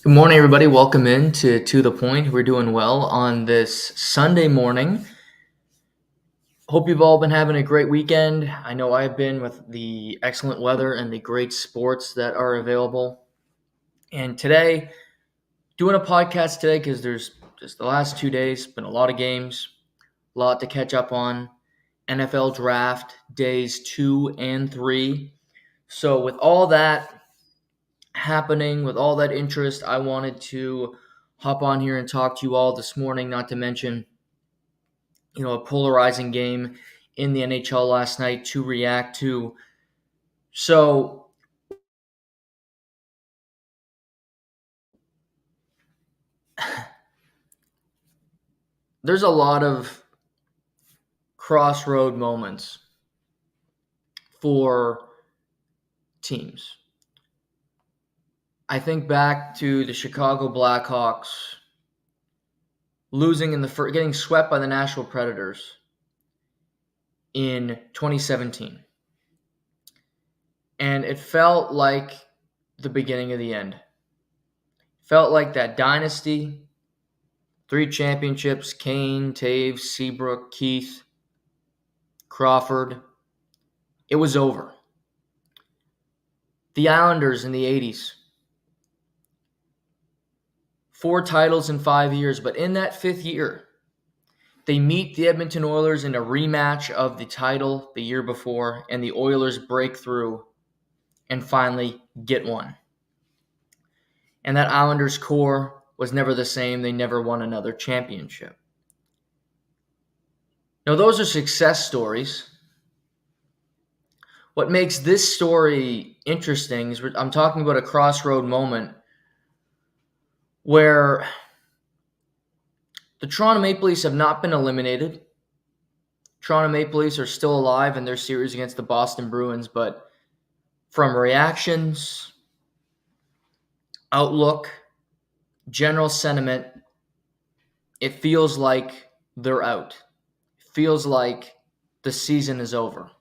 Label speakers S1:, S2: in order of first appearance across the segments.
S1: Good morning, everybody. Welcome in to the point. We're doing well on this Sunday morning. Hope you've all been having a great weekend. I know I've been with the excellent weather and the great sports that are available. And today, doing a podcast today because there's just the last 2 days been a lot of games, a lot to catch up on. NFL draft days 2 and 3. So with all that happening, with all that interest, I wanted to hop on here and talk to you all this morning, not to mention, a polarizing game in the NHL last night to react to. So there's a lot of crossroad moments for teams. I think back to the Chicago Blackhawks losing getting swept by the Nashville Predators in 2017. And it felt like the beginning of the end. Felt like that dynasty, 3 championships, Kane, Taves, Seabrook, Keith, Crawford. It was over. The Islanders in the 80s. 4 titles in 5 years, but in that 5th year, they meet the Edmonton Oilers in a rematch of the title the year before, and the Oilers break through and finally get one. And that Islanders core was never the same. They never won another championship. Now, those are success stories. What makes this story interesting is I'm talking about a crossroad moment where the Toronto Maple Leafs have not been eliminated. Toronto Maple Leafs are still alive in their series against the Boston Bruins, but from reactions, outlook, general sentiment, it feels like they're out. It feels like the season is over.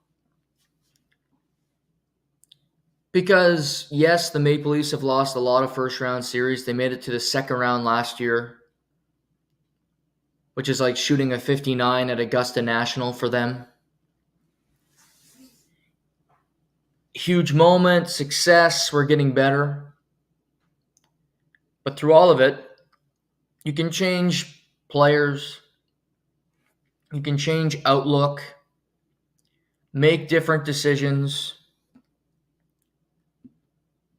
S1: Because, yes, the Maple Leafs have lost a lot of first-round series. They made it to the second round last year, which is like shooting a 59 at Augusta National for them. Huge moment, success, we're getting better. But through all of it, you can change players, you can change outlook, make different decisions.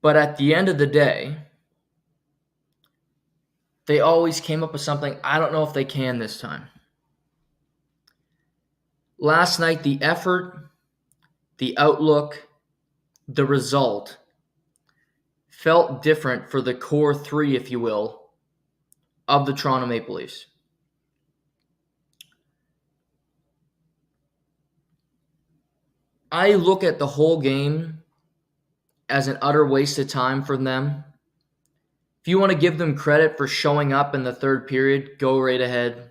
S1: But at the end of the day, they always came up with something. I don't know if they can this time. Last night, the effort, the outlook, the result felt different for the core 3, if you will, of the Toronto Maple Leafs. I look at the whole game as an utter waste of time for them. If you want to give them credit for showing up in the third period, go right ahead.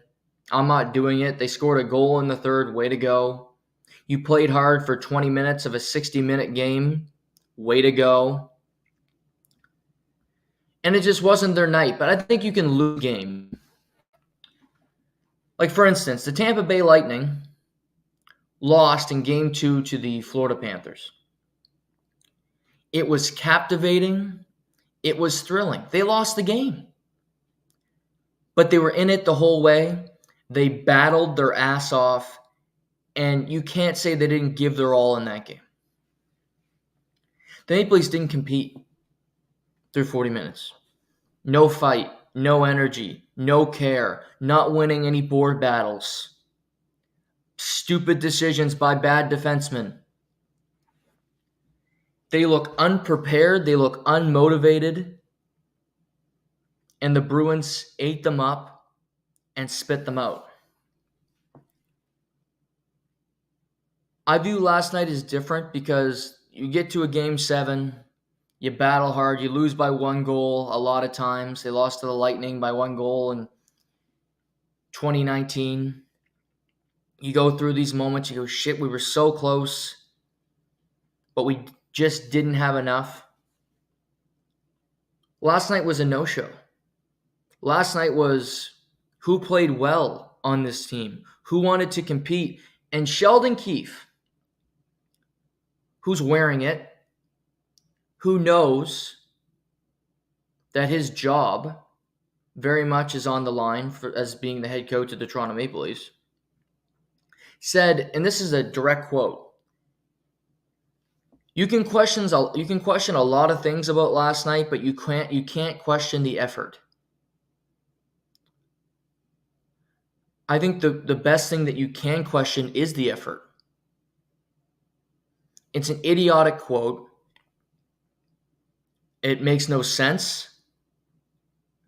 S1: I'm not doing it. They scored a goal in the third. Way to go. You played hard for 20 minutes of a 60-minute game. Way to go. And it just wasn't their night. But I think you can lose a game. Like, for instance, the Tampa Bay Lightning lost in Game 2 to the Florida Panthers. It was captivating. It was thrilling. They lost the game. But they were in it the whole way. They battled their ass off. And you can't say they didn't give their all in that game. The Maple Leafs didn't compete through 40 minutes. No fight, no energy, no care, not winning any board battles. Stupid decisions by bad defensemen. They look unprepared. They look unmotivated. And the Bruins ate them up and spit them out. I view last night as different because you get to a Game 7, you battle hard, you lose by 1 goal a lot of times. They lost to the Lightning by 1 goal in 2019. You go through these moments, you go, shit, we were so close, but we just didn't have enough. Last night was a no-show. Last night was who played well on this team, who wanted to compete, and Sheldon Keefe, who's wearing it, who knows that his job very much is on the line as being the head coach of the Toronto Maple Leafs, said, and this is a direct quote, you can question a lot of things about last night, but you can't question the effort. I think the best thing that you can question is the effort. It's an idiotic quote. It makes no sense.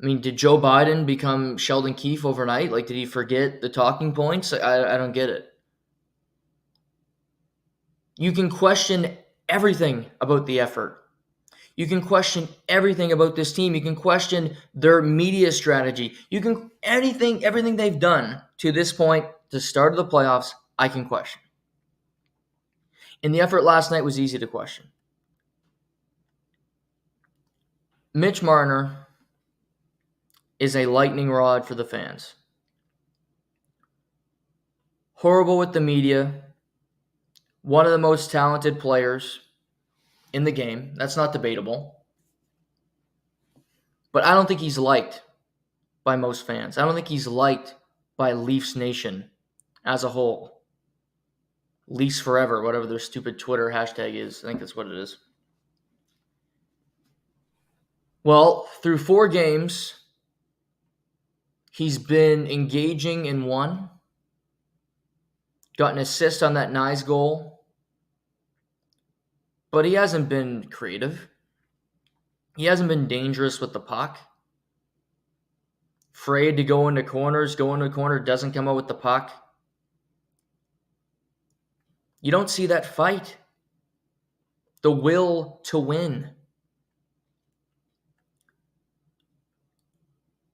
S1: I mean, did Joe Biden become Sheldon Keefe overnight? Like, did he forget the talking points? I don't get it. You can question everything about the effort. You can question everything about this team. You can question their media strategy. You can everything they've done to this point, the start of the playoffs, I can question. And the effort last night was easy to question. Mitch Marner is a lightning rod for the fans. Horrible with the media. One of the most talented players in the game. That's not debatable. But I don't think he's liked by most fans. I don't think he's liked by Leafs Nation as a whole. Leafs forever, whatever their stupid Twitter hashtag is. I think that's what it is. Well, through 4 games, he's been engaging in one. Got an assist on that Nyes goal. But he hasn't been creative. He hasn't been dangerous with the puck. Afraid to go into corners, doesn't come out with the puck. You don't see that fight. The will to win.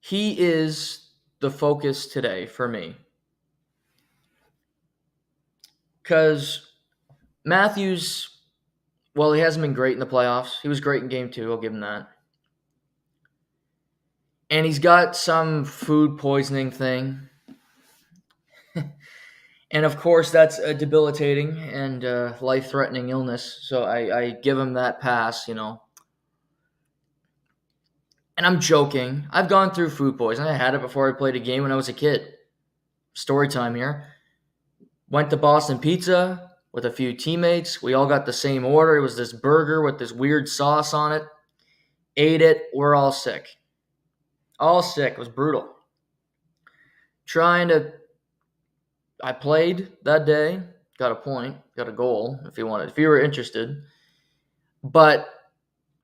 S1: He is the focus today for me. Because Matthews, well, he hasn't been great in the playoffs. He was great in game 2, I'll give him that. And he's got some food poisoning thing. And of course, that's a debilitating and life-threatening illness. So I give him that pass, And I'm joking. I've gone through food poisoning. I had it before I played a game when I was a kid. Story time here. Went to Boston Pizza with a few teammates. We all got the same order. It was this burger with this weird sauce on it. Ate it. We're all sick. All sick. It was brutal. I played that day. Got a point. Got a goal if you were interested. But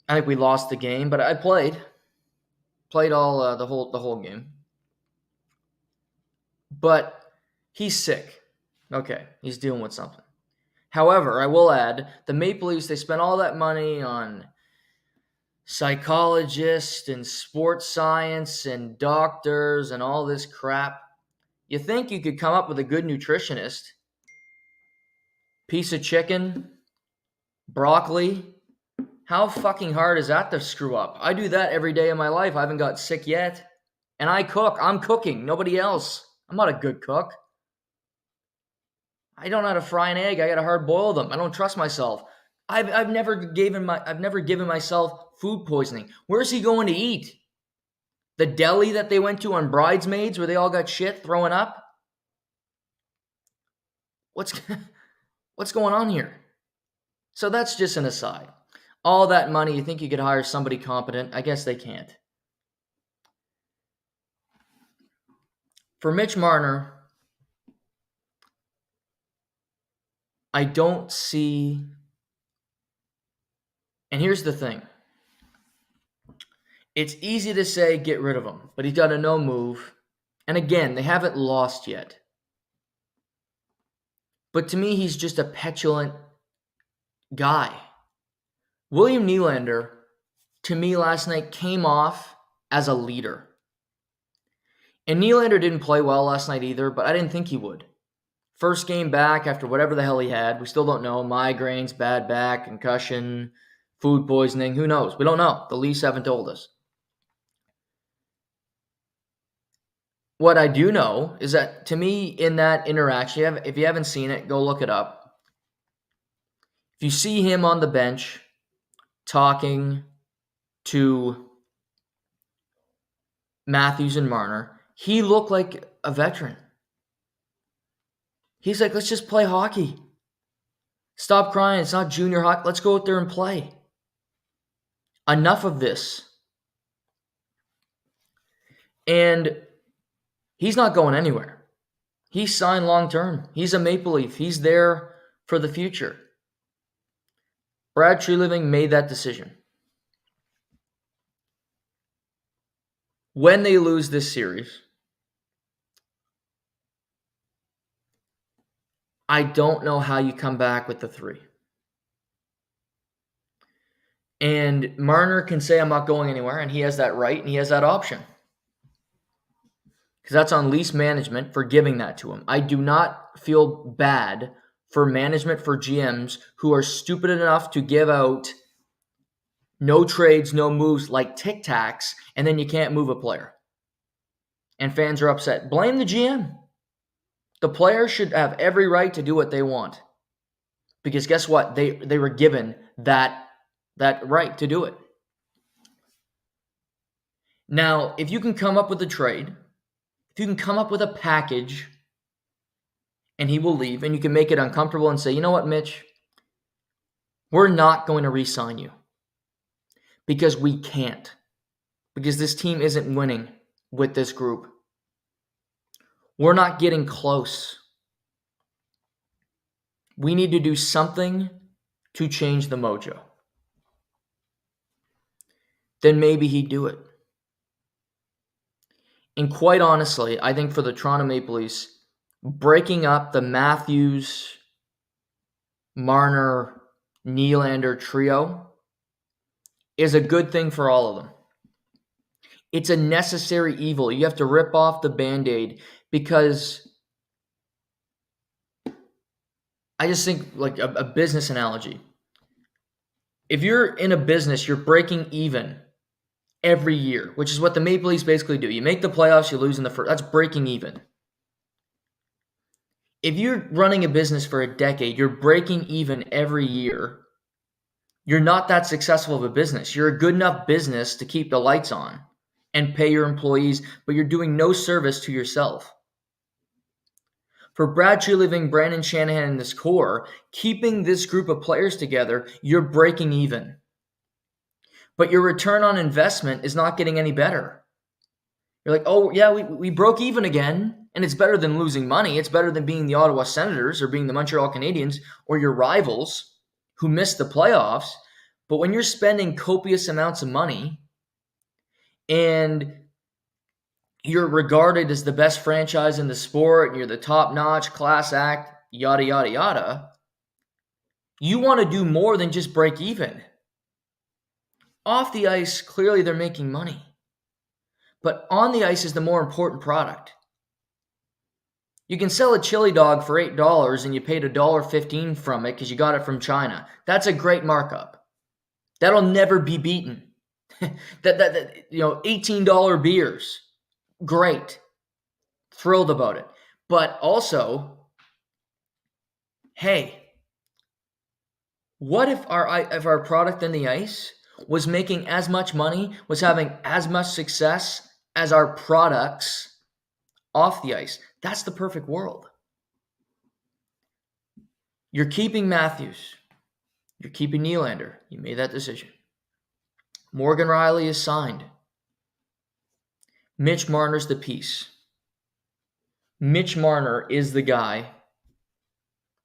S1: I think we lost the game. But I played. Played all the whole game. But he's sick. Okay, he's dealing with something. However, I will add, the Maple Leafs, they spent all that money on psychologists and sports science and doctors and all this crap. You think you could come up with a good nutritionist? Piece of chicken, broccoli. How fucking hard is that to screw up? I do that every day of my life. I haven't got sick yet. And I cook. I'm cooking. Nobody else. I'm not a good cook. I don't know how to fry an egg. I got to hard boil them. I don't trust myself. I've never given myself food poisoning. Where's he going to eat? The deli that they went to on Bridesmaids where they all got shit throwing up? What's going on here? So that's just an aside. All that money, you think you could hire somebody competent? I guess they can't. For Mitch Marner, I don't see, and here's the thing. It's easy to say get rid of him, but he's got a no move. And again, they haven't lost yet. But to me, he's just a petulant guy. William Nylander, to me last night, came off as a leader. And Nylander didn't play well last night either, but I didn't think he would. First game back after whatever the hell he had. We still don't know. Migraines, bad back, concussion, food poisoning. Who knows? We don't know. The Leafs haven't told us. What I do know is that, to me, in that interaction, if you haven't seen it, go look it up. If you see him on the bench talking to Matthews and Marner, he looked like a veteran. He's like, let's just play hockey. Stop crying. It's not junior hockey. Let's go out there and play. Enough of this. And he's not going anywhere. He's signed long term. He's a Maple Leaf. He's there for the future. Brad Treliving made that decision. When they lose this series, I don't know how you come back with the 3. And Marner can say, I'm not going anywhere, and he has that right, and he has that option. Because that's on lease management for giving that to him. I do not feel bad for management, for GMs who are stupid enough to give out no trades, no moves like Tic Tacs, and then you can't move a player. And fans are upset. Blame the GM. The players should have every right to do what they want. Because guess what? They were given that right to do it. Now, if you can come up with a trade, if you can come up with a package, and he will leave, and you can make it uncomfortable and say, you know what, Mitch? We're not going to re-sign you. Because we can't. Because this team isn't winning with this group. We're not getting close. We need to do something to change the mojo. Then maybe he'd do it. And quite honestly, I think for the Toronto Maple Leafs, breaking up the Matthews, Marner, Nylander trio is a good thing for all of them. It's a necessary evil. You have to rip off the Band-Aid because I just think like a business analogy. If you're in a business, you're breaking even every year, which is what the Maple Leafs basically do. You make the playoffs, you lose in the first. That's breaking even. If you're running a business for a decade, you're breaking even every year. You're not that successful of a business. You're a good enough business to keep the lights on and pay your employees, but you're doing no service to yourself. For Brad Treliving, Brandon Shanahan, and this core, keeping this group of players together, you're breaking even. But your return on investment is not getting any better. You're like, oh, yeah, we broke even again, and it's better than losing money. It's better than being the Ottawa Senators or being the Montreal Canadiens or your rivals who missed the playoffs. But when you're spending copious amounts of money and you're regarded as the best franchise in the sport, and you're the top-notch class act, yada, yada, yada, you want to do more than just break even. Off the ice, clearly they're making money. But on the ice is the more important product. You can sell a chili dog for $8 and you paid $1.15 from it because you got it from China. That's a great markup. That'll never be beaten. $18 beers. Great. Thrilled about it. But also, hey, what if our product on the ice was making as much money, was having as much success as our products off the ice? That's the perfect world. You're keeping Matthews. You're keeping Nylander. You made that decision. Morgan Riley is signed. Mitch Marner's the piece. Mitch Marner is the guy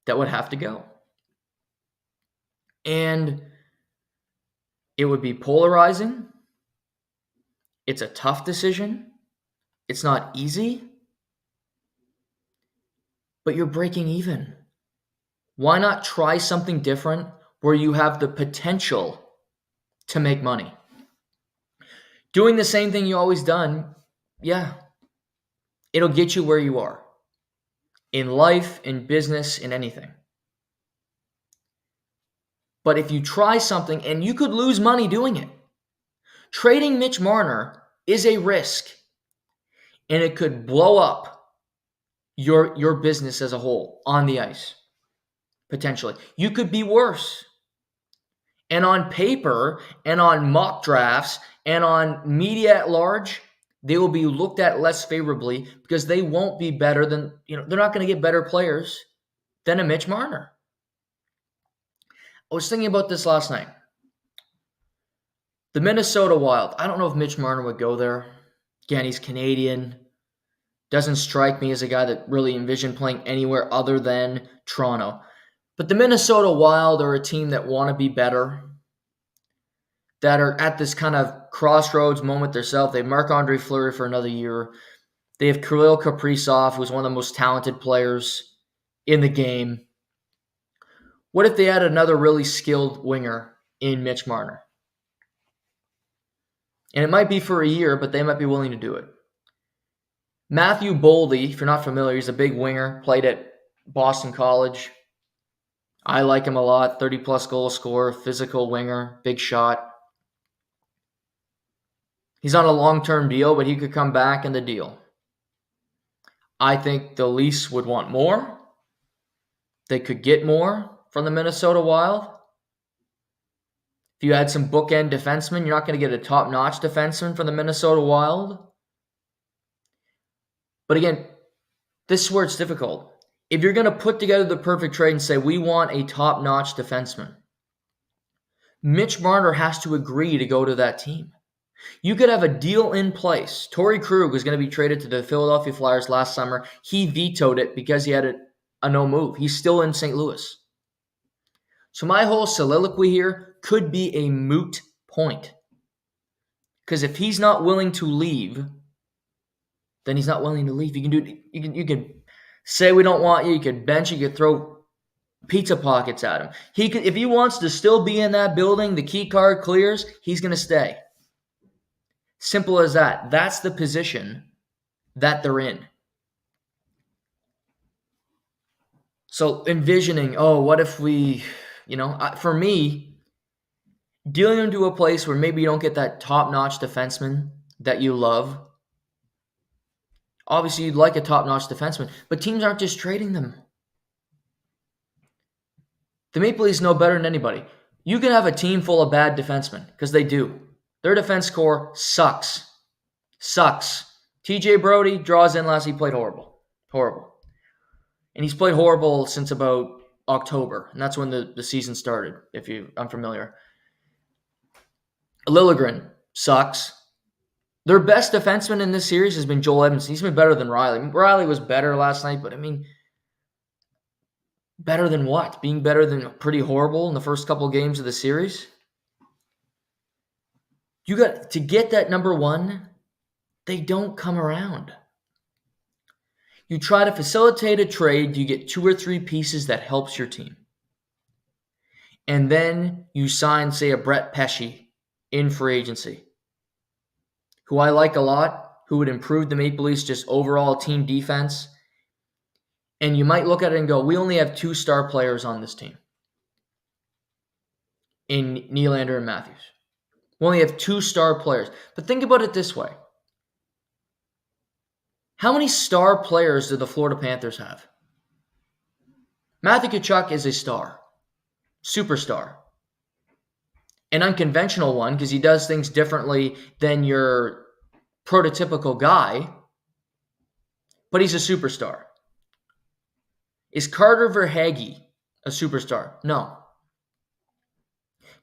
S1: that would have to go. And it would be polarizing. It's a tough decision. It's not easy. But you're breaking even. Why not try something different where you have the potential to make money? Doing the same thing you always done, yeah, it'll get you where you are. In life, in business, in anything. But if you try something, and you could lose money doing it. Trading Mitch Marner is a risk. and it could blow up your business as a whole on the ice, potentially. You could be worse. And on paper and on mock drafts and on media at large, they will be looked at less favorably because they won't be better than, they're not going to get better players than a Mitch Marner. I was thinking about this last night. The Minnesota Wild. I don't know if Mitch Marner would go there. Again, he's Canadian. Doesn't strike me as a guy that really envisioned playing anywhere other than Toronto. But the Minnesota Wild are a team that want to be better, that are at this kind of crossroads moment themselves. They have Marc-Andre Fleury for another year. They have Kirill Kaprizov, who's one of the most talented players in the game. What if they had another really skilled winger in Mitch Marner? And it might be for a year, but they might be willing to do it. Matthew Boldy, if you're not familiar, he's a big winger, played at Boston College. I like him a lot, 30-plus goal scorer, physical winger, big shot. He's on a long-term deal, but he could come back in the deal. I think the Leafs would want more. They could get more from the Minnesota Wild. If you had some bookend defensemen, you're not going to get a top-notch defenseman from the Minnesota Wild. But again, this is where it's difficult. If you're going to put together the perfect trade and say, we want a top-notch defenseman, Mitch Marner has to agree to go to that team. You could have a deal in place. Torrey Krug was going to be traded to the Philadelphia Flyers last summer. He vetoed it because he had a no move. He's still in St. Louis. So my whole soliloquy here could be a moot point. Because if he's not willing to leave, then he's not willing to leave. You can say we don't want you. You could bench. You could throw pizza pockets at him. If he wants to still be in that building, the key card clears, he's going to stay. Simple as that. That's the position that they're in. So envisioning, what if we, for me, dealing into a place where maybe you don't get that top-notch defenseman that you love. Obviously, you'd like a top-notch defenseman, but teams aren't just trading them. The Maple Leafs know better than anybody. You can have a team full of bad defensemen, because they do. Their defense core sucks. TJ Brody draws in last. He played horrible. And he's played horrible since about October, and that's when the season started, if you're unfamiliar. Liljegren sucks. Their best defenseman in this series has been Joel Edmondson. He's been better than Riley. Riley was better last night, but better than what? Being better than pretty horrible in the first couple of games of the series? You got to get that number one, they don't come around. You try to facilitate a trade, you get 2 or 3 pieces that helps your team. And then you sign, say, a Brett Pesce in free agency, who I like a lot, who would improve the Maple Leafs just overall team defense. And you might look at it and go, we only have 2 star players on this team in Nylander and Matthews. We only have 2 star players. But think about it this way. How many star players do the Florida Panthers have? Matthew Tkachuk is a star. Superstar. An unconventional one because he does things differently than your prototypical guy. But he's a superstar. Is Carter Verhaeghe a superstar? No.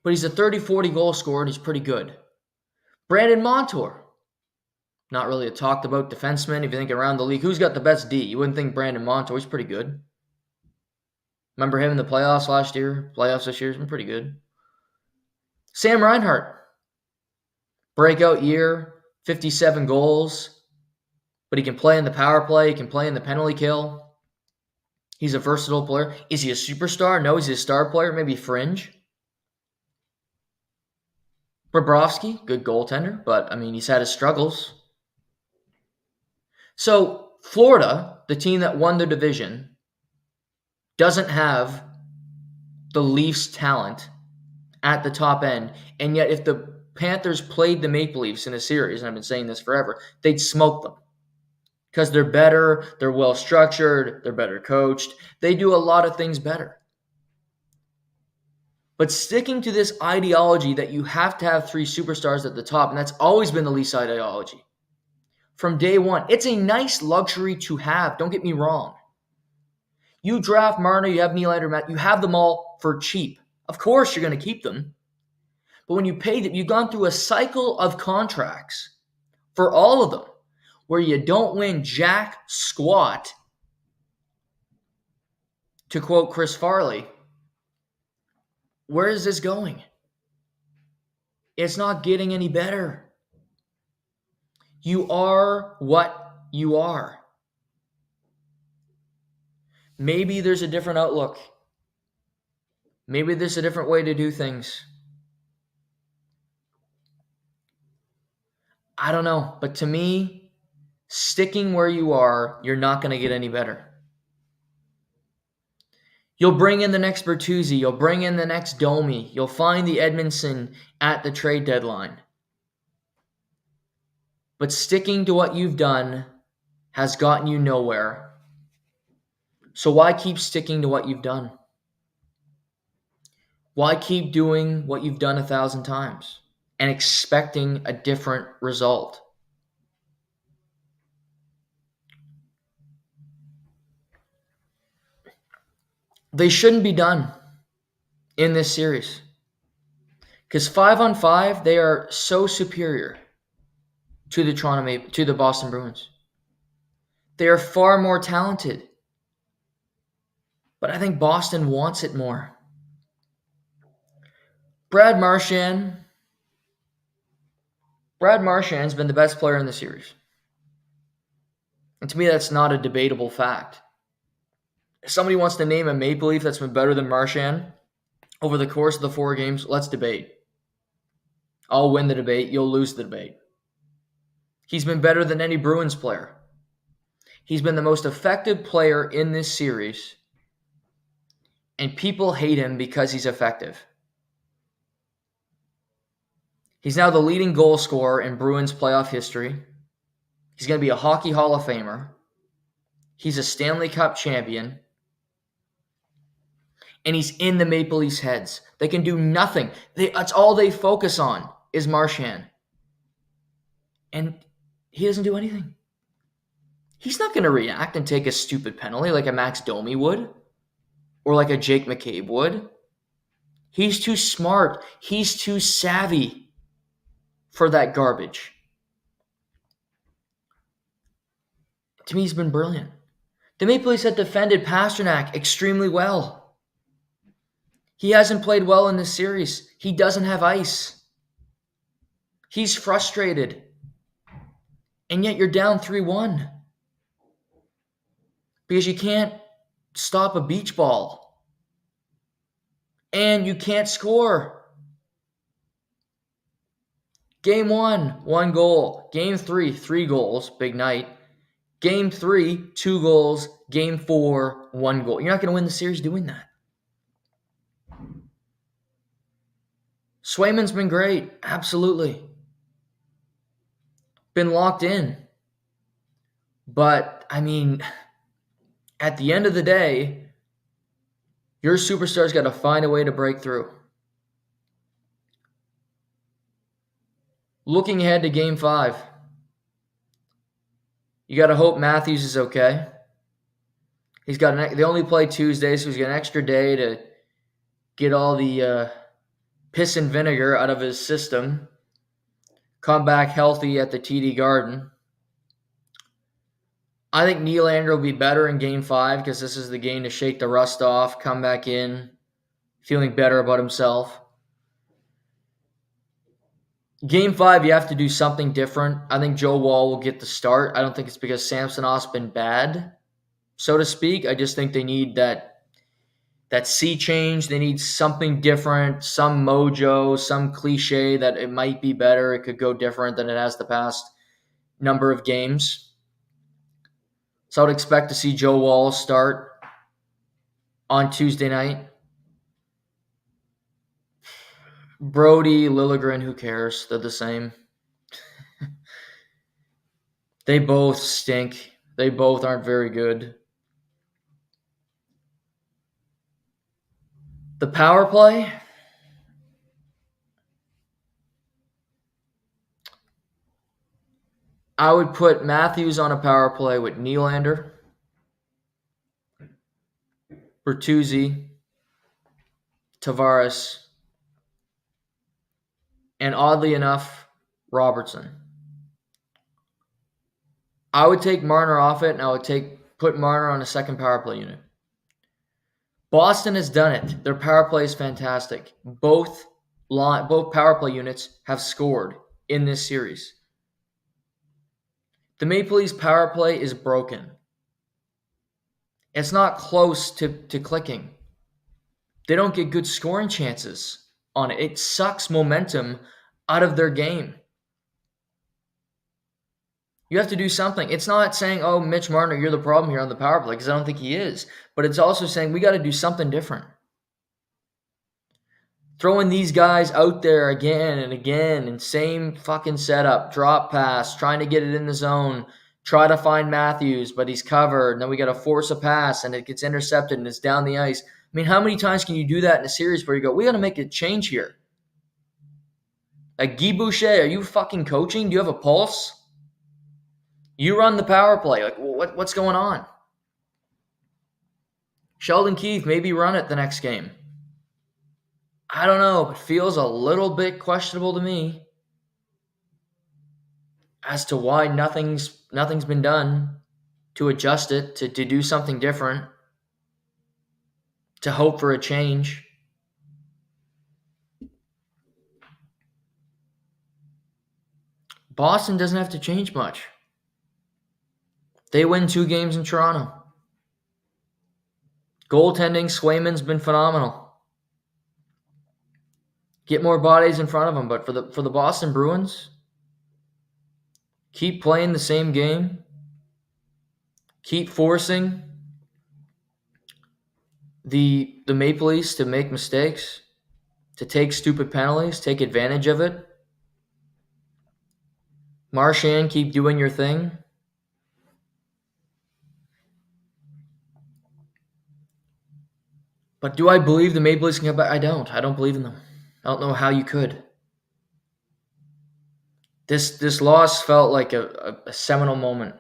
S1: But he's a 30-40 goal scorer and he's pretty good. Brandon Montour. Not really a talked about defenseman. If you think around the league, who's got the best D? You wouldn't think Brandon Montour. He's pretty good. Remember him in the playoffs last year? Playoffs this year? He's been pretty good. Sam Reinhart. Breakout year. 57 goals. But he can play in the power play. He can play in the penalty kill. He's a versatile player. Is he a superstar? No, he's a star player. Maybe fringe. Bobrovsky, good goaltender. But, he's had his struggles. So, Florida, the team that won the division, doesn't have the Leafs' talent at the top end. And yet, if the Panthers played the Maple Leafs in a series, and I've been saying this forever, they'd smoke them. because they're better, they're well structured, they're better coached. They do a lot of things better. But sticking to this ideology that you have to have three superstars at the top, and that's always been the Leafs ideology from day one. It's a nice luxury to have, don't get me wrong. You draft Marner, you have Nylander, Matt, you have them all for cheap. Of course you're going to keep them. But when you pay them, you've gone through a cycle of contracts for all of them where you don't win jack squat. To quote Chris Farley, where is this going? It's not getting any better. You are what you are. Maybe there's a different outlook. Maybe there's a different way to do things. I don't know. But to me, sticking where you are, you're not going to get any better. You'll bring in the next Bertuzzi. You'll bring in the next Domi. You'll find the Edmondson at the trade deadline. But sticking to what you've done has gotten you nowhere. So why keep sticking to what you've done? Why keep doing what you've done 1,000 times and expecting a different result? They shouldn't be done in this series. Because 5-on-5, they are so superior to the Boston Bruins. They are far more talented. But I think Boston wants it more. Brad Marchand's been the best player in the series. And to me, that's not a debatable fact. If somebody wants to name a Maple Leaf that's been better than Marchand over the course of the 4 games, let's debate. I'll win the debate. You'll lose the debate. He's been better than any Bruins player. He's been the most effective player in this series, and people hate him because he's effective. He's now the leading goal scorer in Bruins playoff history. He's going to be a Hockey Hall of Famer. He's a Stanley Cup champion. And he's in the Maple Leafs' heads. They can do nothing. That's all they focus on is Marchand. And he doesn't do anything. He's not going to react and take a stupid penalty like a Max Domi would or like a Jake McCabe would. He's too smart. He's too savvy for that garbage. To me, he's been brilliant. The Maple Leafs have defended Pastrnak extremely well. He hasn't played well in this series. He doesn't have ice. He's frustrated. And yet you're down 3-1. Because you can't stop a beach ball. And you can't score. Game 1, 1 goal. Game 3, 3 goals. Big night. Game 3, 2 goals. Game 4, 1 goal. You're not going to win the series doing that. Swayman's been great. Absolutely. Been locked in. But, I mean, at the end of the day, your superstar's got to find a way to break through. Looking ahead to Game 5, you got to hope Matthews is okay. They only play Tuesday, so he's got an extra day to get all the piss and vinegar out of his system. Come back healthy at the TD Garden. I think Nylander will be better in Game 5 because this is the game to shake the rust off, come back in, feeling better about himself. Game 5, you have to do something different. I think Joe Woll will get the start. I don't think it's because Samsonov's been bad, so to speak. I just think they need that sea change. They need something different, some mojo, some cliche that it might be better. It could go different than it has the past number of games. So I would expect to see Joe Woll start on Tuesday night. Brody, Liljegren, who cares? They're the same. They both stink. They both aren't very good. The power play, I would put Matthews on a power play with Nylander, Bertuzzi, Tavares, and oddly enough, Robertson. I would take Marner off it, and I would put Marner on a second power play unit. Boston has done it. Their power play is fantastic. Both power play units have scored in this series. The Maple Leafs power play is broken. It's not close to clicking. They don't get good scoring chances on it. It sucks momentum out of their game. You have to do something. It's not saying, oh, Mitch Marner, you're the problem here on the power play, because I don't think he is. But it's also saying we got to do something different. Throwing these guys out there again and again and same fucking setup, drop pass, trying to get it in the zone, try to find Matthews, but he's covered. And then we got to force a pass and it gets intercepted and it's down the ice. I mean, how many times can you do that in a series where you go, we got to make a change here? Like Guy Boucher, are you fucking coaching? Do you have a pulse? You run the power play. Like, what's going on? Sheldon Keefe, maybe run it the next game. I don't know. It feels a little bit questionable to me as to why nothing's been done to adjust it, to do something different, to hope for a change. Boston doesn't have to change much. They win 2 games in Toronto. Goaltending, Swayman's been phenomenal. Get more bodies in front of them, but for the Boston Bruins, keep playing the same game. Keep forcing the Maple Leafs to make mistakes, to take stupid penalties, take advantage of it. Marchand, keep doing your thing. But do I believe the Maple Leafs can come back? I don't. I don't believe in them. I don't know how you could. This loss felt like a seminal moment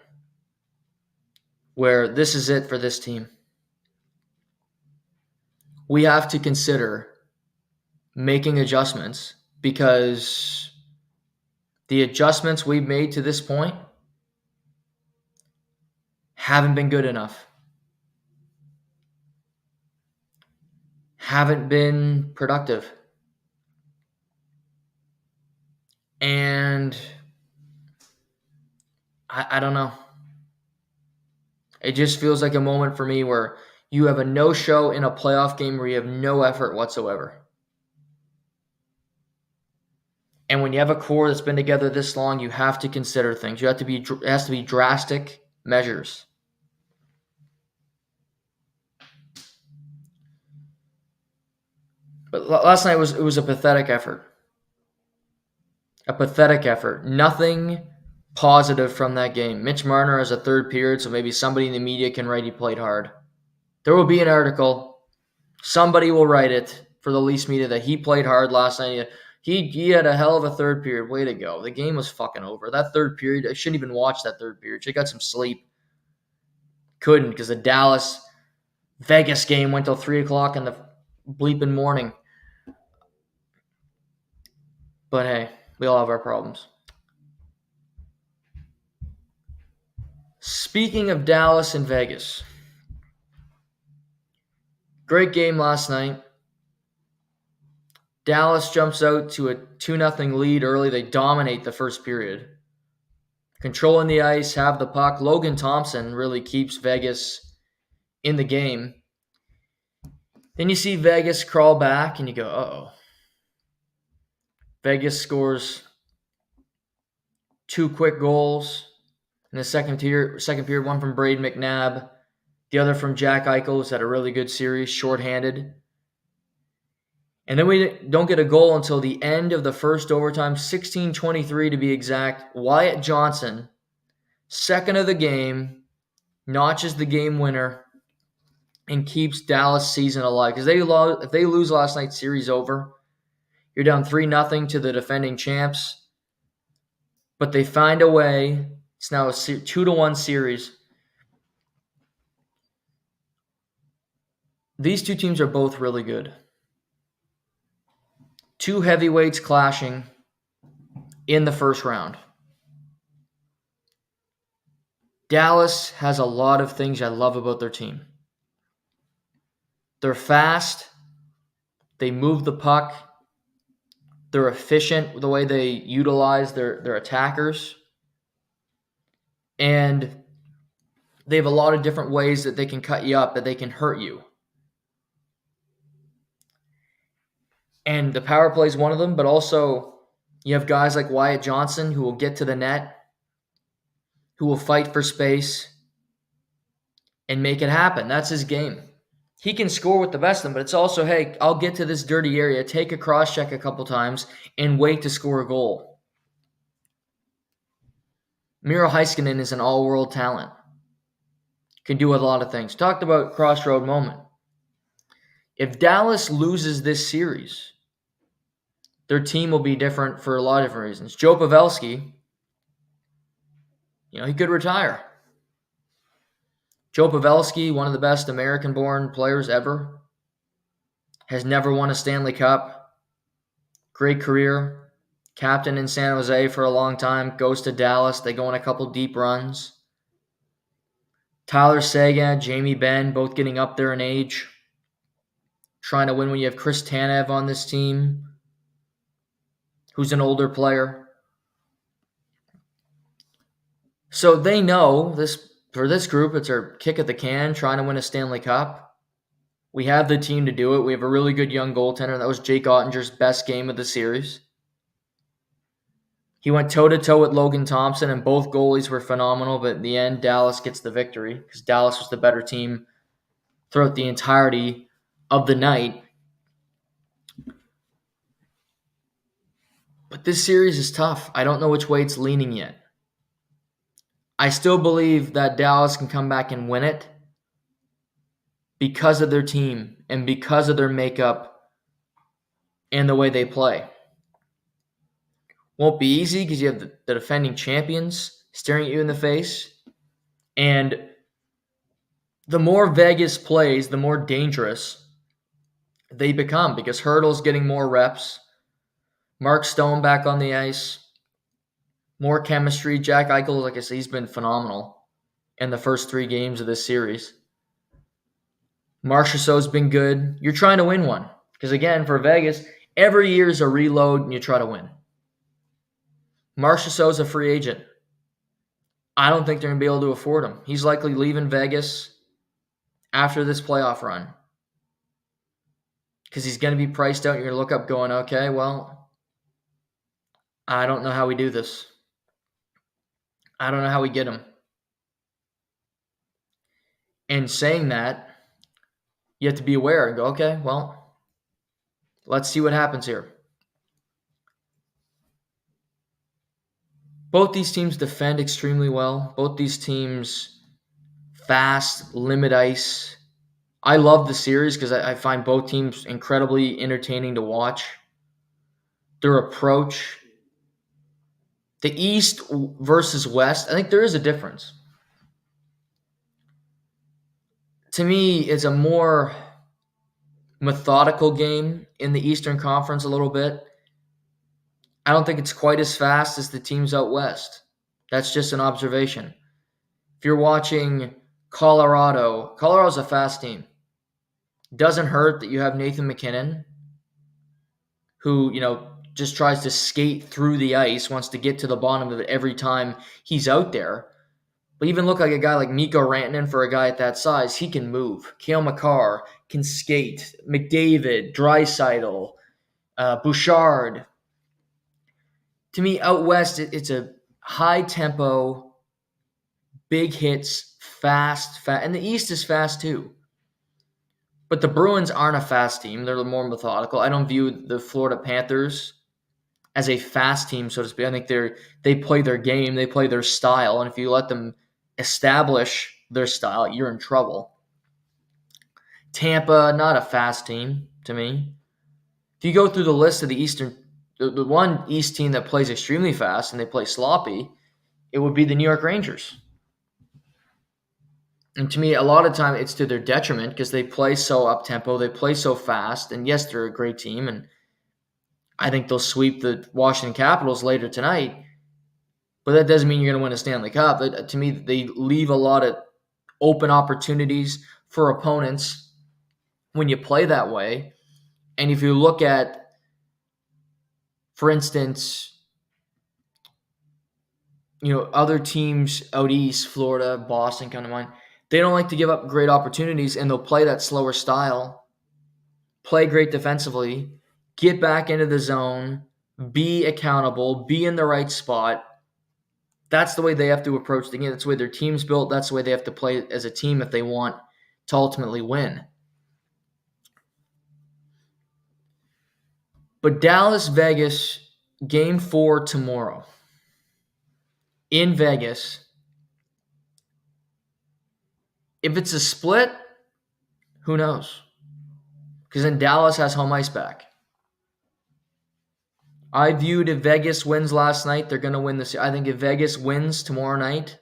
S1: where this is it for this team. We have to consider making adjustments because the adjustments we've made to this point haven't been good enough. Haven't been productive. And I don't know. It just feels like a moment for me where you have a no-show in a playoff game where you have no effort whatsoever. And when you have a core that's been together this long, you have to consider things. It has to be drastic measures. But last night it was a pathetic effort. A pathetic effort. Nothing positive from that game. Mitch Marner has a third period, so maybe somebody in the media can write he played hard. There will be an article. Somebody will write it for the Leafs media that he played hard last night. He had a hell of a third period. Way to go. The game was fucking over. That third period, I shouldn't even watch that third period. Should have got some sleep. Couldn't because the Dallas-Vegas game went till 3 o'clock in the bleeping morning. But hey, we all have our problems. Speaking of Dallas and Vegas, great game last night. Dallas jumps out to a 2-0 lead early. They dominate the first period. Controlling the ice, have the puck. Logan Thompson really keeps Vegas in the game. Then you see Vegas crawl back and you go, uh-oh. Vegas scores 2 quick goals in the second period, one from Braden McNabb, the other from Jack Eichel, who's had a really good series, shorthanded. And then we don't get a goal until the end of the first overtime, 16:23 to be exact. Wyatt Johnson, second of the game, notches the game winner, and keeps Dallas' season alive. Because if they lose last night's series over, you're down 3-0 to the defending champs. But they find a way. It's now a 2-1 series. These two teams are both really good. Two heavyweights clashing in the first round. Dallas has a lot of things I love about their team. They're fast. They move the puck. They're efficient with the way they utilize their attackers. And they have a lot of different ways that they can cut you up, that they can hurt you. And the power play is one of them, but also you have guys like Wyatt Johnson who will get to the net, who will fight for space and make it happen. That's his game. He can score with the best of them, but it's also, hey, I'll get to this dirty area, take a cross check a couple times, and wait to score a goal. Miro Heiskanen is an all-world talent. Can do a lot of things. Talked about crossroad moment. If Dallas loses this series, their team will be different for a lot of different reasons. Joe Pavelski, he could retire. Joe Pavelski, one of the best American-born players ever, has never won a Stanley Cup. Great career. Captain in San Jose for a long time. Goes to Dallas. They go on a couple deep runs. Tyler Seguin, Jamie Benn, both getting up there in age. Trying to win when you have Chris Tanev on this team, who's an older player. So they know this. For this group, it's our kick at the can, trying to win a Stanley Cup. We have the team to do it. We have a really good young goaltender. That was Jake Ottinger's best game of the series. He went toe-to-toe with Logan Thompson, and both goalies were phenomenal, but in the end, Dallas gets the victory because Dallas was the better team throughout the entirety of the night. But this series is tough. I don't know which way it's leaning yet. I still believe that Dallas can come back and win it because of their team and because of their makeup and the way they play. Won't be easy because you have the defending champions staring at you in the face. And the more Vegas plays, the more dangerous they become because Hurdle's getting more reps. Mark Stone back on the ice. More chemistry. Jack Eichel, like I said, he's been phenomenal in the first 3 games of this series. Marchessault's been good. You're trying to win one. Because again, for Vegas, every year is a reload and you try to win. Marchessault's a free agent. I don't think they're going to be able to afford him. He's likely leaving Vegas after this playoff run. Because he's going to be priced out. You're going to look up going, okay, well, I don't know how we do this. I don't know how we get him. And saying that, you have to be aware and go, okay, well, let's see what happens here. Both these teams defend extremely well. Both these teams fast, limit ice. I love the series because I find both teams incredibly entertaining to watch. Their approach. The East versus West, I think there is a difference. To me, it's a more methodical game in the Eastern Conference a little bit. I don't think it's quite as fast as the teams out West. That's just an observation. If you're watching Colorado's a fast team. Doesn't hurt that you have Nathan McKinnon, who, just tries to skate through the ice, wants to get to the bottom of it every time he's out there. But even look like a guy like Mikko Rantanen for a guy at that size, he can move. Cale Makar can skate. McDavid, Draisaitl, Bouchard. To me, out west, it's a high-tempo, big hits, fast. And the East is fast too. But the Bruins aren't a fast team. They're more methodical. I don't view the Florida Panthers as a fast team, so to speak. I think they play their game. They play their style. And if you let them establish their style, you're in trouble. Tampa, not a fast team to me. If you go through the list of the one East team that plays extremely fast and they play sloppy, it would be the New York Rangers. And to me, a lot of time it's to their detriment because they play so up-tempo, they play so fast, and yes, they're a great team, and I think they'll sweep the Washington Capitals later tonight, but that doesn't mean you're going to win a Stanley Cup. To me, they leave a lot of open opportunities for opponents when you play that way. And if you look at, for instance, other teams out east, Florida, Boston kind of mind, they don't like to give up great opportunities, and they'll play that slower style, play great defensively, get back into the zone, be accountable, be in the right spot. That's the way they have to approach the game. That's the way their team's built. That's the way they have to play as a team if they want to ultimately win. But Dallas, Vegas, Game 4 tomorrow in Vegas. If it's a split, who knows? Because then Dallas has home ice back. I viewed if Vegas wins last night, they're going to win this. I think if Vegas wins tomorrow night,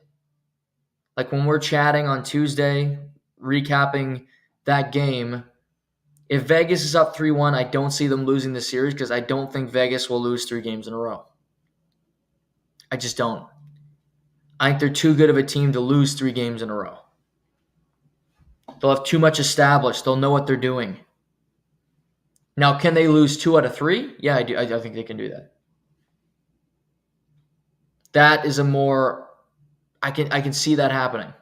S1: like when we're chatting on Tuesday, recapping that game, if Vegas is up 3-1, I don't see them losing the series because I don't think Vegas will lose 3 games in a row. I just don't. I think they're too good of a team to lose 3 games in a row. They'll have too much established. They'll know what they're doing. Now, can they lose 2 out of 3? Yeah, I do. I think they can do that. That is a more I can see that happening.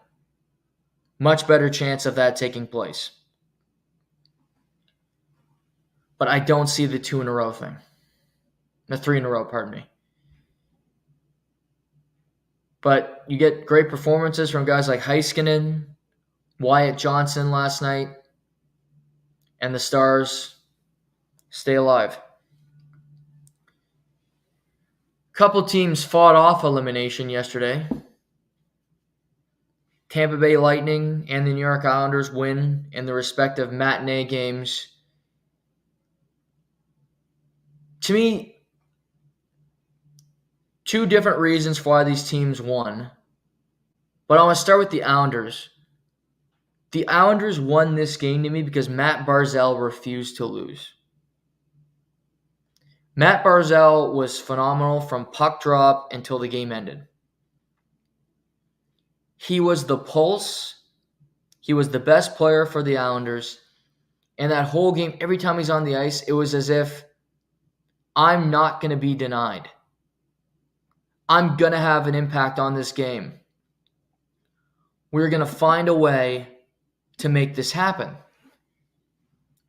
S1: Much better chance of that taking place. But I don't see the 2 in a row thing. The 3 in a row, pardon me. But you get great performances from guys like Heiskanen, Wyatt Johnson last night, and the Stars stay alive. Couple teams fought off elimination yesterday. Tampa Bay Lightning and the New York Islanders win in the respective matinee games. To me, 2 different reasons for why these teams won. But I want to start with the Islanders. The Islanders won this game to me because Matt Barzal refused to lose. Matt Barzal was phenomenal from puck drop until the game ended. He was the pulse. He was the best player for the Islanders. And that whole game, every time he's on the ice, it was as if I'm not going to be denied. I'm going to have an impact on this game. We're going to find a way to make this happen.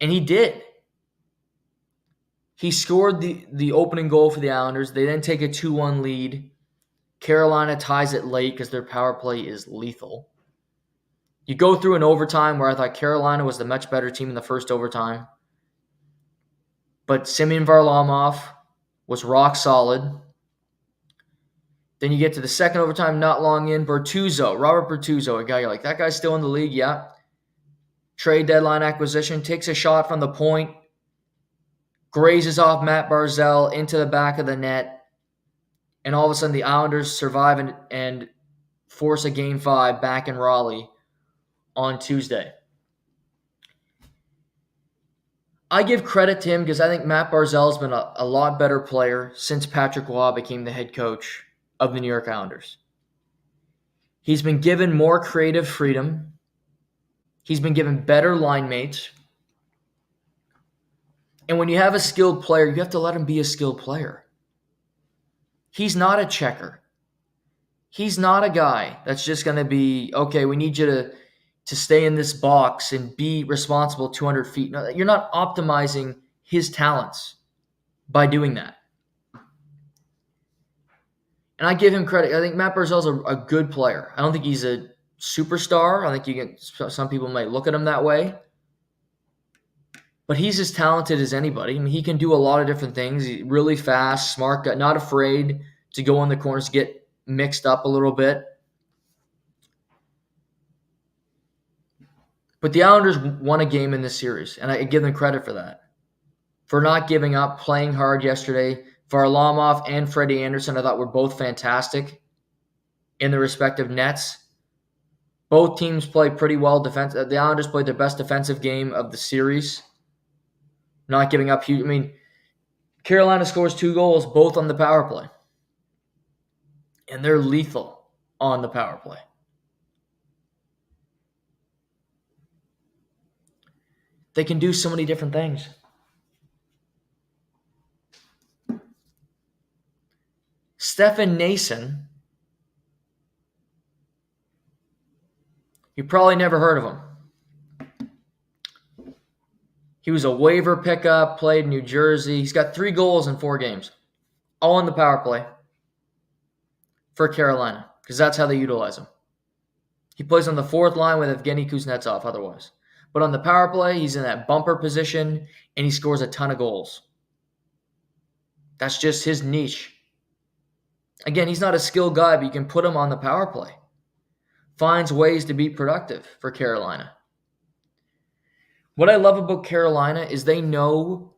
S1: And he did. He scored the opening goal for the Islanders. They then take a 2-1 lead. Carolina ties it late because their power play is lethal. You go through an overtime where I thought Carolina was the much better team in the first overtime. But Semyon Varlamov was rock solid. Then you get to the second overtime, not long in. Robert Bertuzzo, a guy you're like, that guy's still in the league, yeah. Trade deadline acquisition, takes a shot from the point, grazes off Matt Barzal into the back of the net, and all of a sudden the Islanders survive and force a Game 5 back in Raleigh on Tuesday. I give credit to him because I think Matt Barzal has been a lot better player since Patrick Roy became the head coach of the New York Islanders. He's been given more creative freedom. He's been given better line mates. And when you have a skilled player, you have to let him be a skilled player. He's not a checker. He's not a guy that's just going to be, okay, we need you to stay in this box and be responsible 200 feet. No, you're not optimizing his talents by doing that. And I give him credit. I think Matt Barzal's a good player. I don't think he's a superstar. I think some people might look at him that way. But he's as talented as anybody. I mean, he can do a lot of different things. He's really fast, smart guy, not afraid to go on the corners, get mixed up a little bit. But the Islanders won a game in this series, and I give them credit for that. For not giving up, playing hard yesterday. Varlamov and Freddie Anderson, I thought, were both fantastic in their respective nets. Both teams played pretty well defense. The Islanders played their best defensive game of the series, not giving up huge. I mean, Carolina scores 2 goals, both on the power play. And they're lethal on the power play. They can do so many different things. Stefan Nason, you probably never heard of him. He was a waiver pickup, played in New Jersey. He's got 3 goals in 4 games, all on the power play for Carolina, because that's how they utilize him. He plays on the 4th line with Evgeny Kuznetsov otherwise. But on the power play, he's in that bumper position, and he scores a ton of goals. That's just his niche. Again, he's not a skilled guy, but you can put him on the power play. Finds ways to be productive for Carolina. What I love about Carolina is they know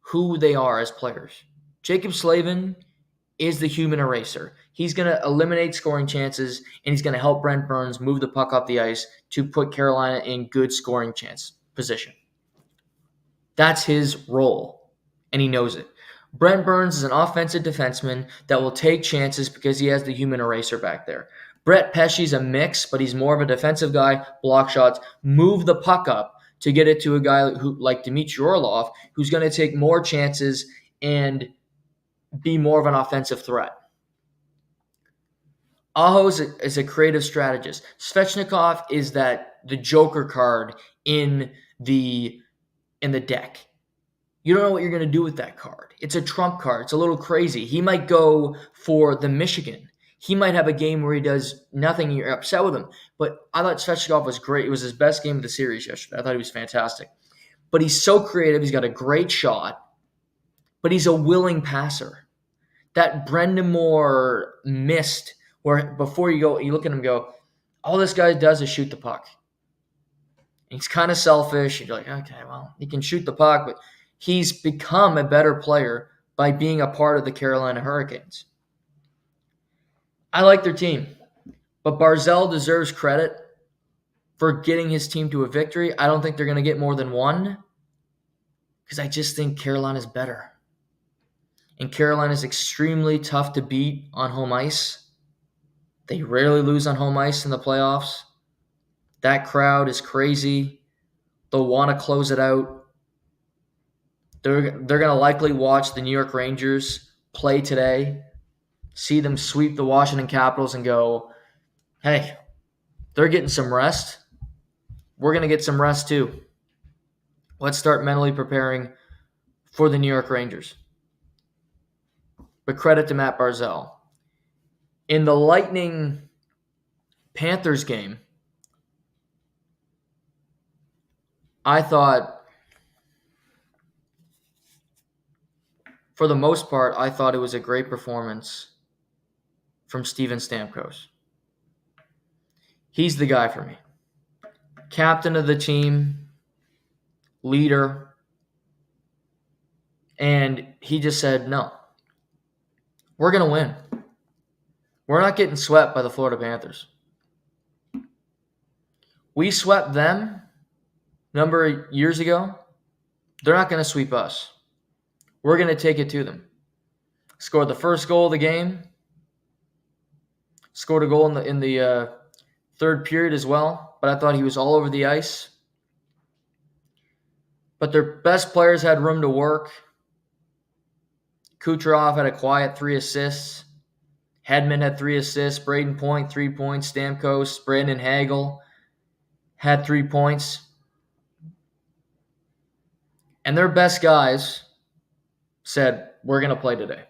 S1: who they are as players. Jacob Slavin is the human eraser. He's going to eliminate scoring chances, and he's going to help Brent Burns move the puck off the ice to put Carolina in good scoring chance position. That's his role, and he knows it. Brent Burns is an offensive defenseman that will take chances because he has the human eraser back there. Brett Pesce's a mix, but he's more of a defensive guy, block shots, move the puck up to get it to a guy who, like Dmitry Orlov, who's going to take more chances and be more of an offensive threat. Aho is a creative strategist. Svechnikov is the joker card in the deck. You don't know what you're going to do with that card. It's a trump card. It's a little crazy. He might go for the Michigan. He might have a game where he does nothing and you're upset with him. But I thought Svechnikov was great. It was his best game of the series yesterday. I thought he was fantastic. But he's so creative. He's got a great shot. But he's a willing passer. That Brendan Moore missed where before you look at him and go, all this guy does is shoot the puck. He's kind of selfish. You're like, okay, well, he can shoot the puck, but he's become a better player by being a part of the Carolina Hurricanes. I like their team, but Barzal deserves credit for getting his team to a victory. I don't think they're going to get more than 1 because I just think Carolina's better. And Carolina's extremely tough to beat on home ice. They rarely lose on home ice in the playoffs. That crowd is crazy. They'll want to close it out. They're going to likely watch the New York Rangers play today, see them sweep the Washington Capitals and go, hey, they're getting some rest. We're going to get some rest too. Let's start mentally preparing for the New York Rangers. But credit to Matt Barzal. In the Lightning Panthers game, I thought, for the most part, it was a great performance from Steven Stamkos. He's the guy for me. Captain of the team, leader, and he just said, no, we're going to win. We're not getting swept by the Florida Panthers. We swept them a number of years ago. They're not going to sweep us. We're going to take it to them. Scored the first goal of the game. Scored a goal in the third period as well, but I thought he was all over the ice. But their best players had room to work. Kucherov had a quiet 3 assists. Hedman had 3 assists. Braden Point, 3 points. Stamkos, Brandon Hagel had 3 points. And their best guys said, we're going to play today.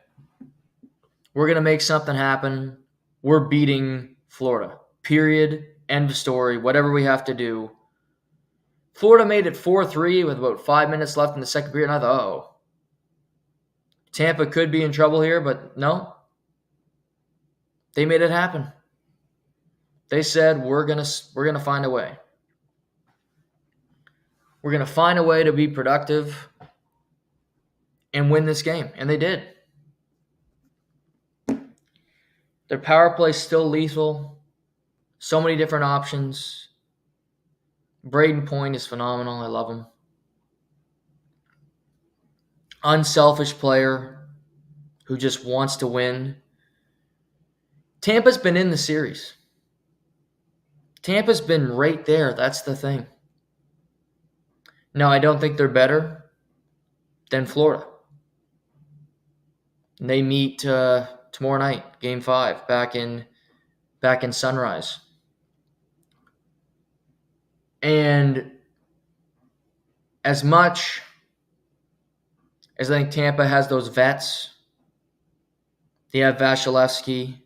S1: We're going to make something happen. We're beating Florida. Period. End of story. Whatever we have to do. Florida made it 4-3 with about 5 minutes left in the second period. And I thought, oh, Tampa could be in trouble here, but no. They made it happen. They said, we're gonna find a way. We're going to find a way to be productive and win this game. And they did. Their power play is still lethal. So many different options. Braden Point is phenomenal. I love him. Unselfish player who just wants to win. Tampa's been in the series. Tampa's been right there. That's the thing. Now, I don't think they're better than Florida. They meet tomorrow night, Game 5, back in Sunrise. And as much as I think Tampa has those vets, they have Vasilevsky.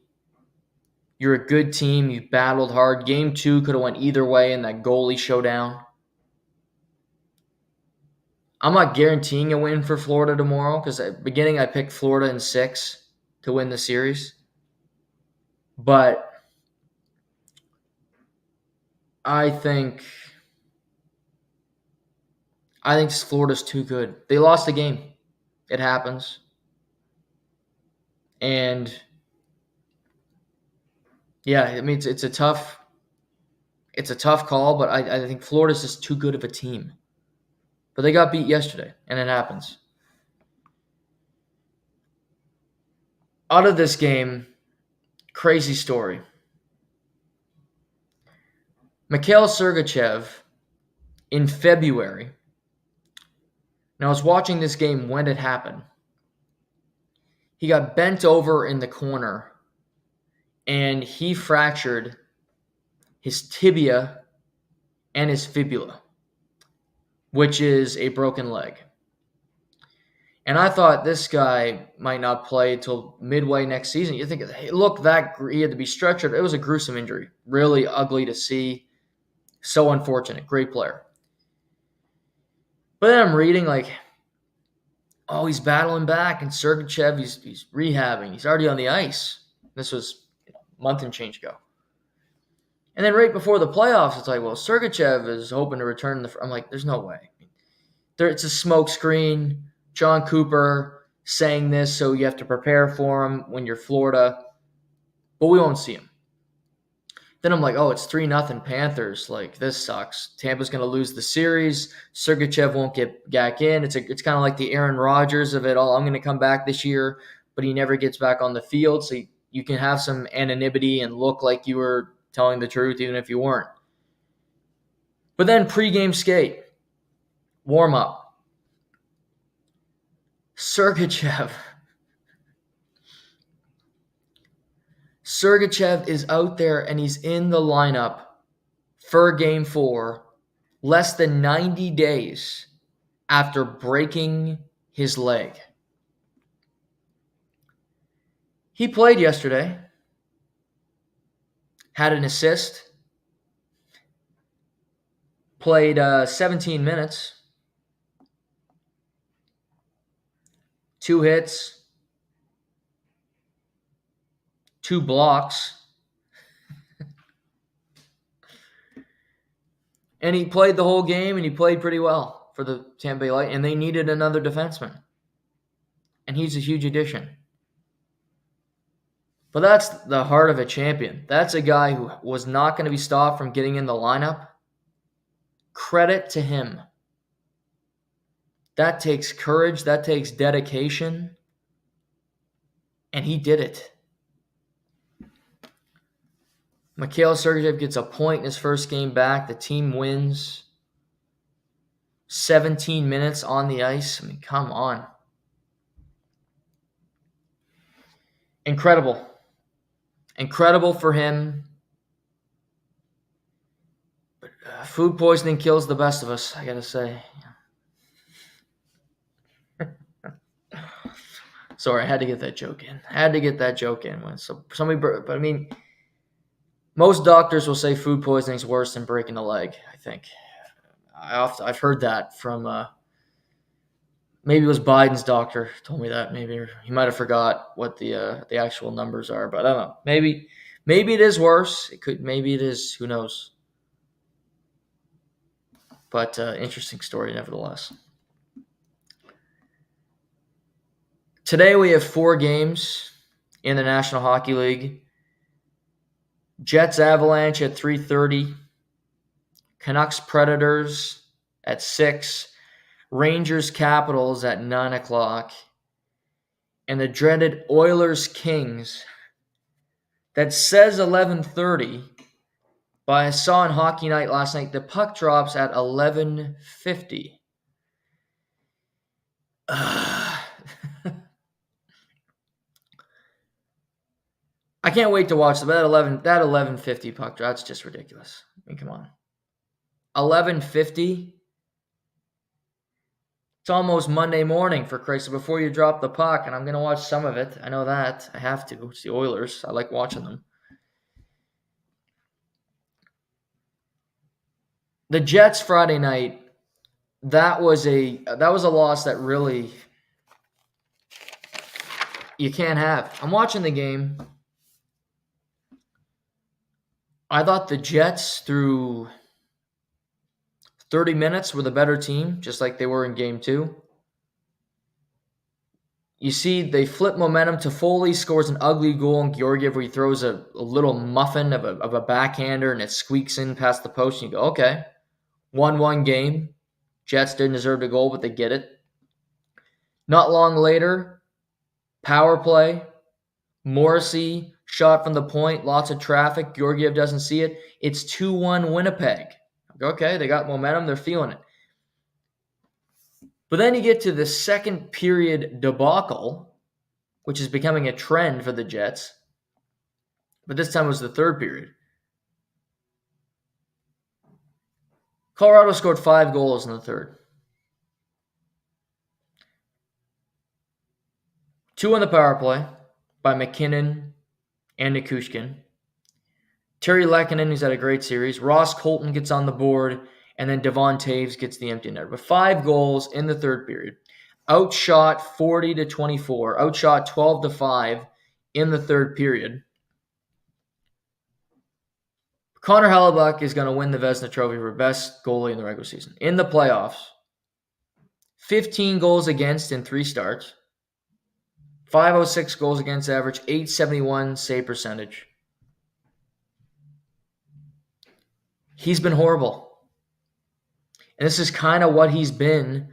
S1: You're a good team. You've battled hard. Game 2 could have went either way in that goalie showdown. I'm not guaranteeing a win for Florida tomorrow because at the beginning I picked Florida in 6 to win the series. But I think Florida's too good. They lost the game. It happens. And yeah, I mean it's a tough call, but I think Florida's just too good of a team. But they got beat yesterday, and it happens. Out of this game, crazy story. Mikhail Sergachev in February. Now I was watching this game when it happened. He got bent over in the corner, and he fractured his tibia and his fibula, which is a broken leg. And I thought this guy might not play until midway next season. You think, hey, look, he had to be stretchered. It was a gruesome injury. Really ugly to see. So unfortunate. Great player. But then I'm reading oh, he's battling back, and Sergachev, he's rehabbing. He's already on the ice. This was a month and change ago. And then right before the playoffs, it's well, Sergachev is hoping to return. I'm like, there's no way. It's a smoke screen. John Cooper saying this, so you have to prepare for him when you're Florida. But we won't see him. Then I'm like, oh, it's 3-0 Panthers. This sucks. Tampa's going to lose the series. Sergachev won't get back in. It's kind of like the Aaron Rodgers of it all. I'm going to come back this year, but he never gets back on the field. So you can have some anonymity and look like you were telling the truth even if you weren't. But then pregame skate, warm-up. Sergachev is out there and he's in the lineup for Game 4 less than 90 days after breaking his leg. He played yesterday, had an assist, played 17 minutes, 2 hits, 2 blocks. And he played the whole game, and he played pretty well for the Tampa Bay Lightning, and they needed another defenseman. And he's a huge addition. But that's the heart of a champion. That's a guy who was not going to be stopped from getting in the lineup. Credit to him. That takes courage. That takes dedication. And he did it. Mikhail Sergachev gets a point in his first game back. The team wins. 17 minutes on the ice. I mean, come on. Incredible. Incredible for him. But food poisoning kills the best of us, I gotta say. Sorry, I had to get that joke in. So somebody, but I mean, most doctors will say food poisoning is worse than breaking a leg. I think I've heard that from maybe it was Biden's doctor told me that. Maybe he might have forgot what the actual numbers are, but I don't know. Maybe it is worse. Maybe it is. Who knows? but interesting story nevertheless. Today we have 4 games in the National Hockey League. Jets Avalanche at 3:30, Canucks Predators at 6, Rangers Capitals at 9 o'clock, and the dreaded Oilers Kings that says 11:30, but I saw on Hockey Night last night the puck drops at 11:50. I can't wait to watch that 11:50 puck drop. That's just ridiculous. I mean, come on. 11:50. It's almost Monday morning, for Christ's sake, before you drop the puck, and I'm going to watch some of it. I know that. I have to. It's the Oilers. I like watching them. The Jets Friday night, that was a loss that really you can't have. I'm watching the game. I thought the Jets through 30 minutes were the better team, just like they were in Game 2. You see, they flip momentum. Toffoli scores an ugly goal in Georgiev where he throws a little muffin of a backhander and it squeaks in past the post. And you go, okay, 1-1 game. Jets didn't deserve the goal, but they get it. Not long later, power play. Morrissey, shot from the point, lots of traffic. Georgiev doesn't see it. It's 2-1 Winnipeg. Okay, they got momentum. They're feeling it. But then you get to the second period debacle, which is becoming a trend for the Jets. But this time it was the third period. Colorado scored 5 goals in the third. 2 on the power play by McKinnon and Nikushkin. Terry Lehkonen, who's had a great series. Ross Colton gets on the board, and then Devon Taves gets the empty net. But 5 goals in the third period. Outshot 40-24. Outshot 12-5 in the third period. Connor Hellebuyck is going to win the Vezina Trophy for best goalie in the regular season. In the playoffs, 15 goals against in 3 starts. 506 goals against average, 871 save percentage. He's been horrible. And this is kind of what he's been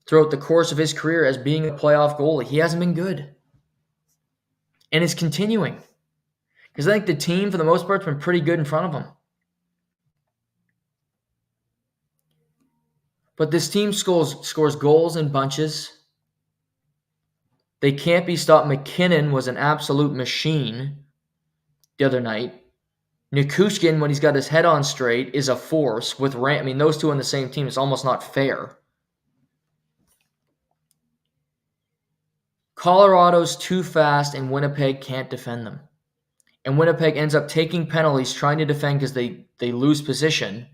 S1: throughout the course of his career as being a playoff goalie. He hasn't been good. And it's continuing. Because I think the team, for the most part, has been pretty good in front of him. But this team scores goals in bunches. They can't be stopped. McKinnon was an absolute machine the other night. Nikushkin, when he's got his head on straight, is a force with I mean, those two on the same team is almost not fair. Colorado's too fast, and Winnipeg can't defend them. And Winnipeg ends up taking penalties, trying to defend because they lose position.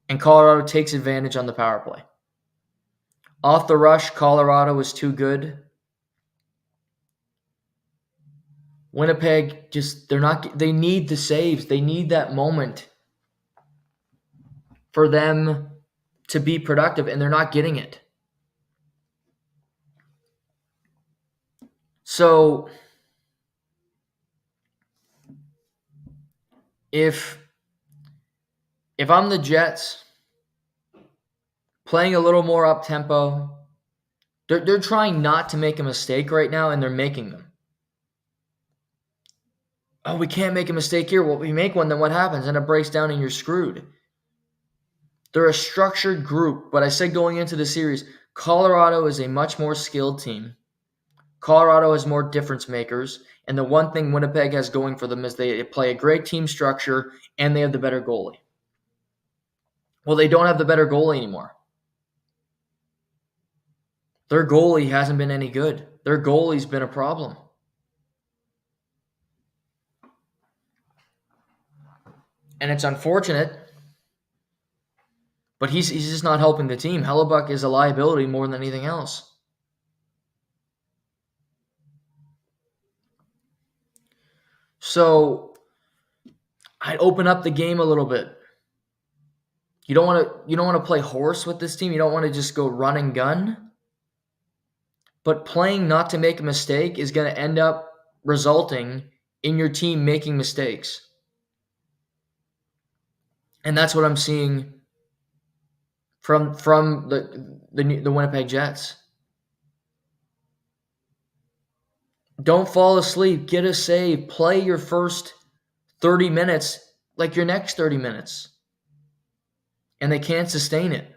S1: And Colorado takes advantage on the power play. Off the rush, Colorado was too good. Winnipeg they need the saves. They need that moment for them to be productive, and they're not getting it. So if I'm the Jets, playing a little more up-tempo, they're trying not to make a mistake right now, and they're making them. Oh, we can't make a mistake here. Well, if we make one, then what happens? And it breaks down and you're screwed. They're a structured group, but I said going into the series, Colorado is a much more skilled team. Colorado has more difference makers, and the one thing Winnipeg has going for them is they play a great team structure, and they have the better goalie. Well, they don't have the better goalie anymore. Their goalie hasn't been any good. Their goalie's been a problem. And it's unfortunate, but he's just not helping the team. Hellebuyck is a liability more than anything else. So I'd open up the game a little bit. You don't want to play horse with this team. You don't want to just go run and gun. But playing not to make a mistake is going to end up resulting in your team making mistakes. And that's what I'm seeing from the Winnipeg Jets. Don't fall asleep. Get a save. Play your first 30 minutes like your next 30 minutes. And they can't sustain it.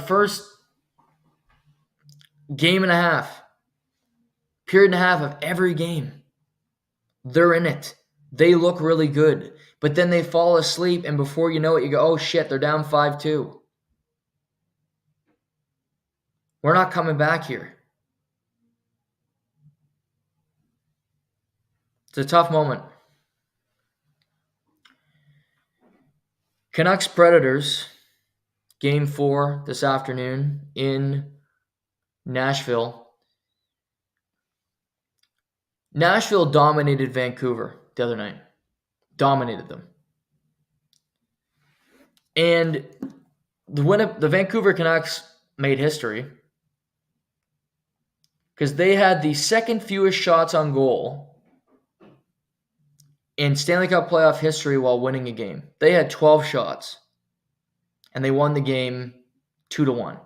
S1: First game and a half, period and a half of every game, they're in it. They look really good. But then they fall asleep, and before you know it, you go, oh shit, they're down 5-2. We're not coming back here. It's a tough moment. Canucks Predators, game 4 this afternoon in Nashville. Nashville dominated Vancouver the other night. Dominated them. And the Vancouver Canucks made history because they had the second fewest shots on goal in Stanley Cup playoff history while winning a game. They had 12 shots, and they won the game 2-1.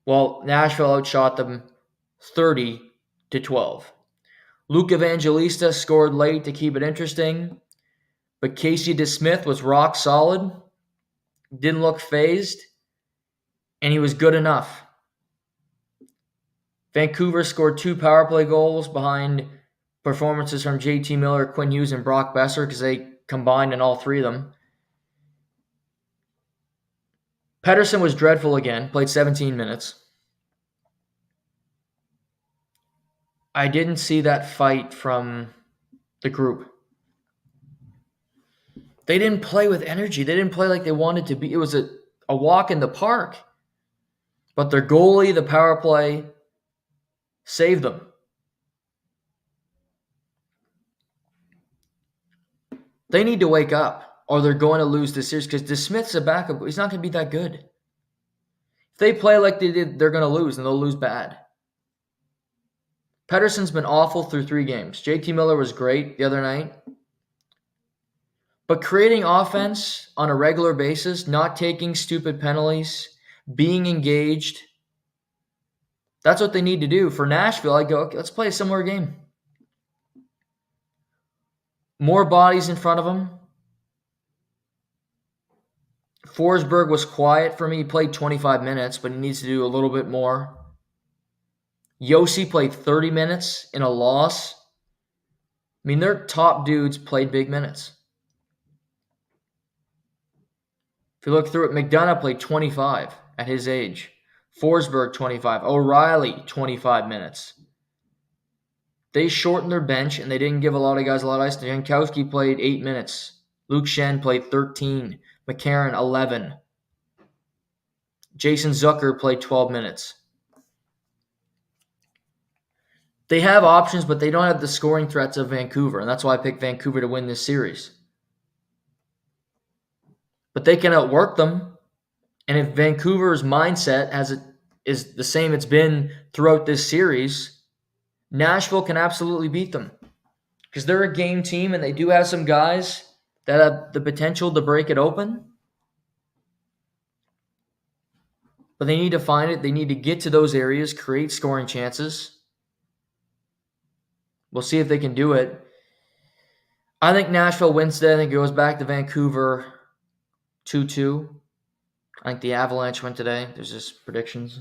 S1: Well, Nashville outshot them 30-12. Luke Evangelista scored late to keep it interesting, but Casey DeSmith was rock solid, didn't look phased, and he was good enough. Vancouver scored 2 power play goals behind performances from JT Miller, Quinn Hughes, and Brock Besser because they combined in all 3 of them. Pettersson was dreadful again, played 17 minutes. I didn't see that fight from the group. They didn't play with energy. They didn't play like they wanted to be. It was a walk in the park. But their goalie, the power play, saved them. They need to wake up, or they're going to lose this series because DeSmith's a backup. He's not going to be that good. If they play like they did, they're going to lose, and they'll lose bad. Pettersson's been awful through 3 games. JT Miller was great the other night. But creating offense on a regular basis, not taking stupid penalties, being engaged, that's what they need to do. For Nashville, I go, okay, let's play a similar game. More bodies in front of them. Forsberg was quiet for me. He played 25 minutes, but he needs to do a little bit more. Yossi played 30 minutes in a loss. I mean, their top dudes played big minutes. If you look through it, McDonough played 25 at his age. Forsberg, 25. O'Reilly, 25 minutes. They shortened their bench, and they didn't give a lot of guys a lot of ice. Jankowski played 8 minutes. Luke Schenn played 13. McCarron, 11. Jason Zucker played 12 minutes. They have options, but they don't have the scoring threats of Vancouver, and that's why I picked Vancouver to win this series. But they can outwork them, and if Vancouver's mindset is the same it's been throughout this series, Nashville can absolutely beat them because they're a game team and they do have some guys that have the potential to break it open. But they need to find it. They need to get to those areas, create scoring chances. We'll see if they can do it. I think Nashville wins today. I think it goes back to Vancouver 2-2. I think the Avalanche win today. There's just predictions.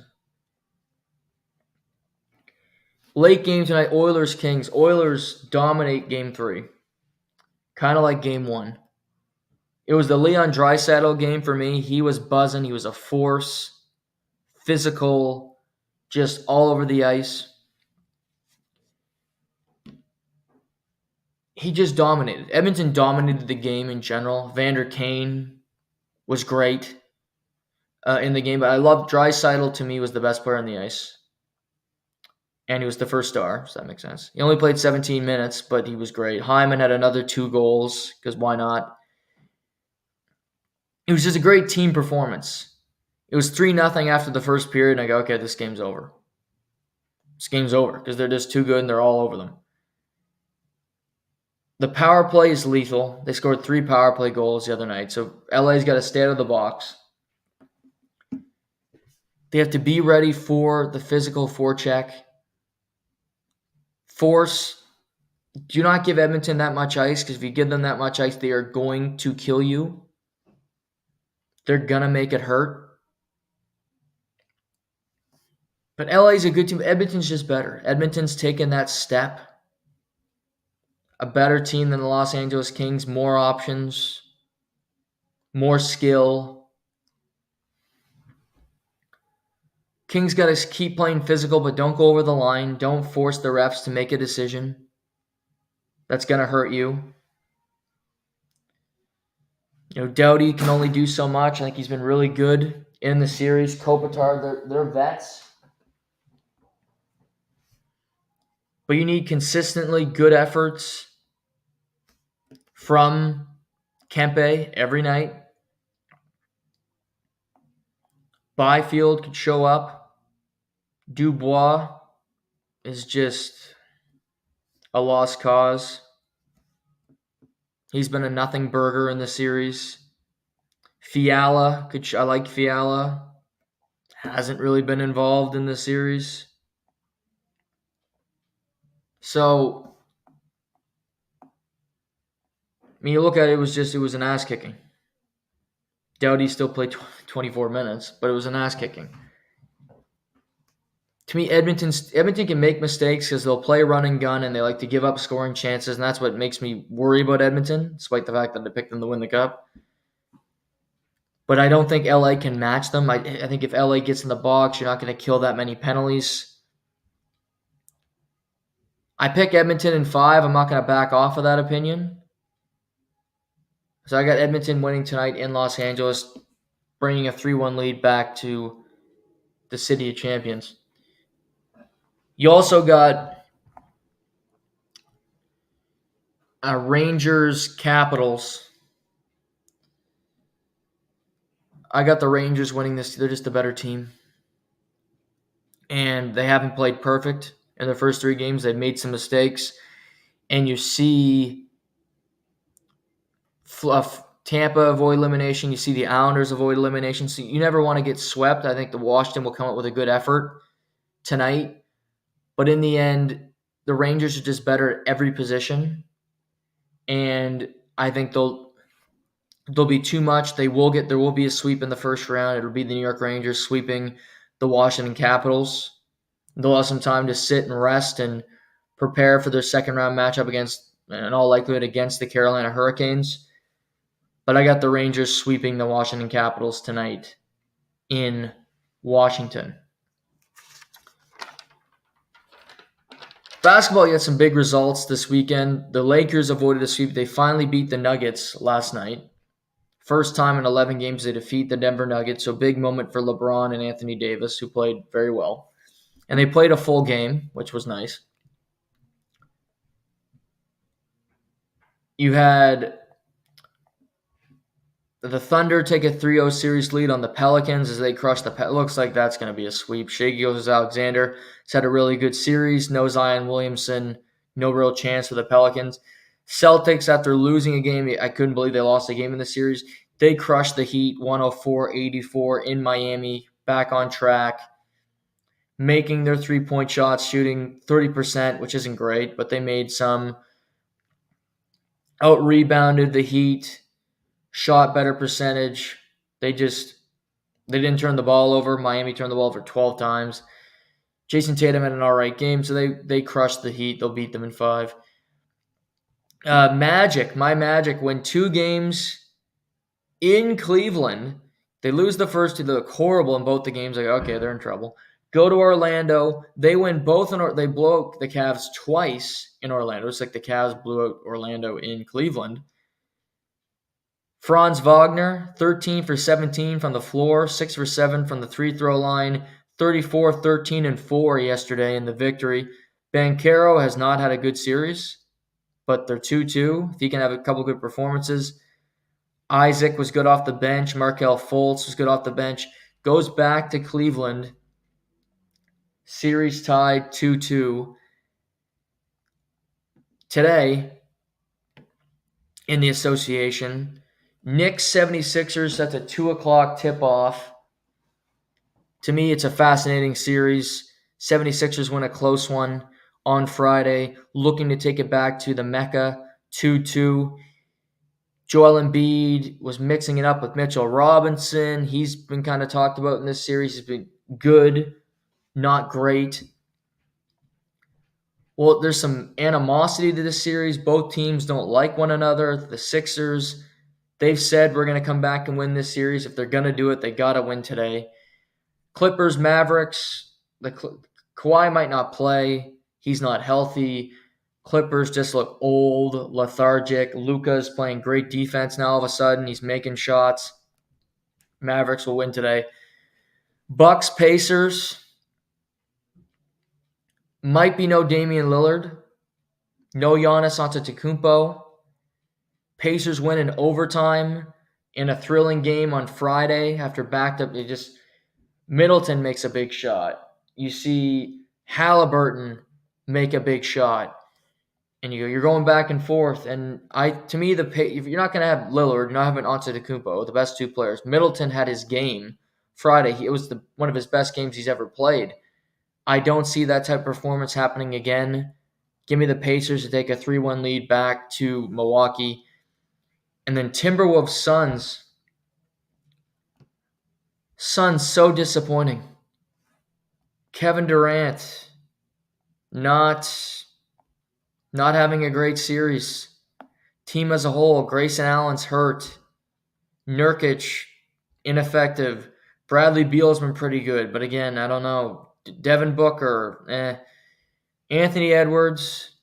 S1: Late game tonight, Oilers-Kings. Oilers dominate Game 3. Kind of like Game 1. It was the Leon Draisaitl game for me. He was buzzing. He was a force. Physical. Just all over the ice. He just dominated. Edmonton dominated the game in general. Vander Kane was great in the game. But I love Draisaitl, to me, was the best player on the ice. and he was the first star, so that makes sense. He only played 17 minutes, but he was great. Hyman had another 2 goals, because why not? It was just a great team performance. It was 3-0 after the first period, and I go, okay, this game's over. This game's over, because they're just too good and they're all over them. The power play is lethal. They scored 3 power play goals the other night, so LA's got to stay out of the box. They have to be ready for the physical forecheck. Do not give Edmonton that much ice, because if you give them that much ice, they are going to kill you. They're going to make it hurt. But LA's a good team. Edmonton's just better. Edmonton's taken that step. A better team than the Los Angeles Kings. More options. More skill. Kings got to keep playing physical, but don't go over the line. Don't force the refs to make a decision. That's going to hurt you. Doughty can only do so much. I think he's been really good in the series. Kopitar, they're vets. But you need consistently good efforts from Kempe every night. Byfield could show up. Dubois is just a lost cause. He's been a nothing burger in the series. Fiala, I like Fiala. Hasn't really been involved in the series. So, you look at it, it was an ass kicking. Doughty still played 24 minutes, but it was an ass kicking. To me, Edmonton can make mistakes because they'll play run and gun and they like to give up scoring chances, and that's what makes me worry about Edmonton, despite the fact that I picked them to win the Cup. But I don't think LA can match them. I think if LA gets in the box, you're not going to kill that many penalties. I pick Edmonton in 5. I'm not going to back off of that opinion. So I got Edmonton winning tonight in Los Angeles, bringing a 3-1 lead back to the City of Champions. You also got Rangers Capitals. I got the Rangers winning this. They're just a better team. And they haven't played perfect in their first 3 games. They've made some mistakes. And you see Tampa avoid elimination. You see the Islanders avoid elimination. So you never want to get swept. I think the Washington will come up with a good effort tonight. But in the end, the Rangers are just better at every position. And I think they'll be too much. There will be a sweep in the first round. It'll be the New York Rangers sweeping the Washington Capitals. They'll have some time to sit and rest and prepare for their second round matchup in all likelihood, against the Carolina Hurricanes. But I got the Rangers sweeping the Washington Capitals tonight in Washington. Basketball, you had some big results this weekend. The Lakers avoided a sweep. They finally beat the Nuggets last night. First time in 11 games they defeat the Denver Nuggets. So big moment for LeBron and Anthony Davis, who played very well. And they played a full game, which was nice. You had the Thunder take a 3-0 series lead on the Pelicans as they crush it looks like that's going to be a sweep. Shai Gilgeous-Alexander has had a really good series. No Zion Williamson, no real chance for the Pelicans. Celtics, after losing a game, I couldn't believe they lost a game in the series. They crushed the Heat 104-84 in Miami, back on track, making their 3-point shots, shooting 30%, which isn't great, but they made some. Out-rebounded the Heat. Shot better percentage. They didn't turn the ball over. Miami turned the ball over 12 times. Jason Tatum had an all right game, so they crushed the Heat. They'll beat them in 5. My Magic win 2 games in Cleveland. They lose the first 2. They look horrible in both the games. Like, okay, they're in trouble. Go to Orlando. They win both. They blow out the Cavs twice in Orlando. It's like the Cavs blew out Orlando in Cleveland. Franz Wagner, 13 for 17 from the floor, 6 for 7 from the free throw line, 34, 13, and 4 yesterday in the victory. Banchero has not had a good series, but they're 2-2. If he can have a couple good performances. Isaac was good off the bench. Markel Fultz was good off the bench. Goes back to Cleveland. Series tied 2-2. Today, in the association, Knicks 76ers, that's a 2 o'clock tip-off. To me, it's a fascinating series. 76ers win a close one on Friday, looking to take it back to the Mecca 2-2. Joel Embiid was mixing it up with Mitchell Robinson. He's been kind of talked about in this series. He's been good, not great. Well, there's some animosity to this series. Both teams don't like one another. The Sixers, they've said we're going to come back and win this series. If they're going to do it, they got to win today. Clippers, Mavericks, Kawhi might not play. He's not healthy. Clippers just look old, lethargic. Luka's playing great defense now all of a sudden. He's making shots. Mavericks will win today. Bucks, Pacers. Might be no Damian Lillard. No Giannis Antetokounmpo. Pacers win in overtime in a thrilling game on Friday after backed up. Middleton makes a big shot. You see Halliburton make a big shot. And you're going back and forth. And to me, if you're not going to have Lillard, you're not having Antetokounmpo, the best two players. Middleton had his game Friday. It was one of his best games he's ever played. I don't see that type of performance happening again. Give me the Pacers to take a 3-1 lead back to Milwaukee. And then Timberwolves Suns. Suns so disappointing. Kevin Durant not having a great series. Team as a whole, Grayson Allen's hurt. Nurkic, ineffective. Bradley Beal's been pretty good, but again, I don't know. Devin Booker, Anthony Edwards,